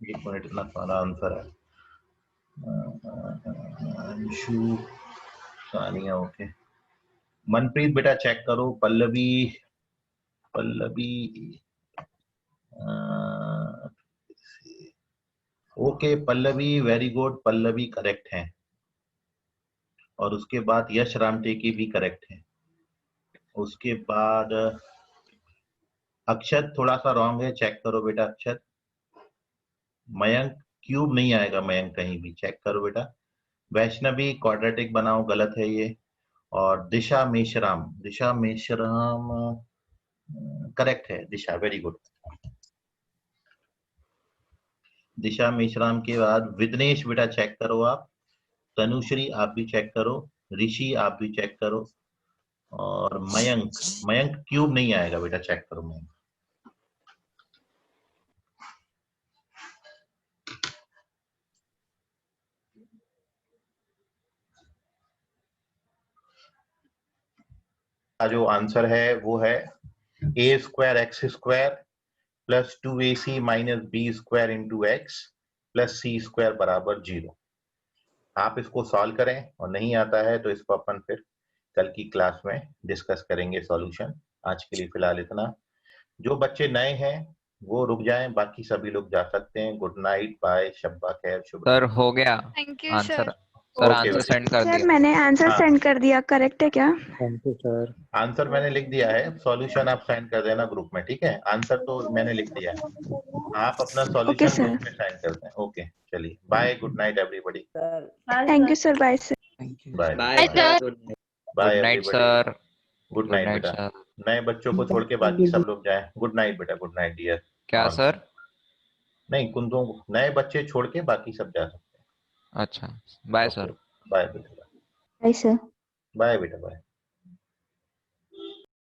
Speaker 1: 1 मिनट, इतना सारा आंसर है। अंशु, सानिया, ओके। मनप्रीत बेटा चेक करो, Pallavi okay, Pallavi very good, Pallavi correct है। और उसके बाद यश रामटेकी भी करेक्ट है। उसके बाद अक्षत थोड़ा सा रॉन्ग है, चेक करो बेटा अक्षत। मयंक क्यूब नहीं आएगा, मयंक कहीं भी, चेक करो बेटा। वैष्णवी क्वाड्रेटिक बनाओ, गलत है ये। और दिशा मेश्राम करेक्ट है, दिशा वेरी गुड। दिशा मेश्राम के बाद विदनेश बेटा चेक करो आप। तनुश्री आप भी चेक करो। ऋषि आप भी चेक करो। और मयंक क्यूब नहीं आएगा बेटा, चेक करो मयंक। का जो आंसर है वो है a square X square plus 2ac minus B square into X plus C square बराबर 0। आप इसको सॉल्व करें, और नहीं आता है तो इसको अपन फिर कल की क्लास में डिस्कस करेंगे सॉल्यूशन। आज के लिए फिलहाल इतना। जो बच्चे नए हैं वो रुक जाएं, बाकी सभी लोग जा सकते हैं। गुड नाइट, बाय, शब्बा खैर, शुभ
Speaker 2: सर
Speaker 1: रात्रि।
Speaker 2: हो गया
Speaker 3: thank you
Speaker 2: answer.
Speaker 3: Sir.
Speaker 2: Sir
Speaker 1: okay
Speaker 2: answer
Speaker 1: बेटा,
Speaker 2: सेंड कर
Speaker 8: सर
Speaker 2: दिया।
Speaker 8: मैंने आंसर
Speaker 1: हाँ
Speaker 8: सेंड कर दिया, करेक्ट है क्या?
Speaker 9: Thank you sir.
Speaker 1: आंसर मैंने लिख दिया है, सॉल्यूशन आप साइन कर देना ग्रुप में, ठीक है? आंसर तो मैंने लिख दिया है, आप अपना
Speaker 8: ओके
Speaker 1: सॉल्यूशन
Speaker 8: सर,
Speaker 1: ग्रुप में साइन कर दें। ओके, चलिए bye, good night everybody.
Speaker 5: Sir
Speaker 8: thank you sir, bye sir.
Speaker 9: Thank you.
Speaker 1: Bye
Speaker 6: bye
Speaker 1: bye
Speaker 6: sir.
Speaker 1: Bye
Speaker 2: good night
Speaker 1: everybody.
Speaker 2: Sir.
Speaker 1: Good
Speaker 2: good
Speaker 1: night
Speaker 2: night
Speaker 1: बेटा।
Speaker 2: सर।
Speaker 1: नए बच्चों को छोड़ के बाकी सब लोग जाएं। गुड नाइट बेटा, गुड नाइट डियर।
Speaker 2: क्या
Speaker 1: ऑल
Speaker 2: सर?
Speaker 1: नहीं, कुंदों नए बच्चे छोड़ के बाकी सब जा सकते
Speaker 2: अच्छा बाय
Speaker 1: हैं।
Speaker 2: सर।
Speaker 1: ओके, बाय बेटा,
Speaker 8: बाय सर।
Speaker 1: बाय बेटा, बाय।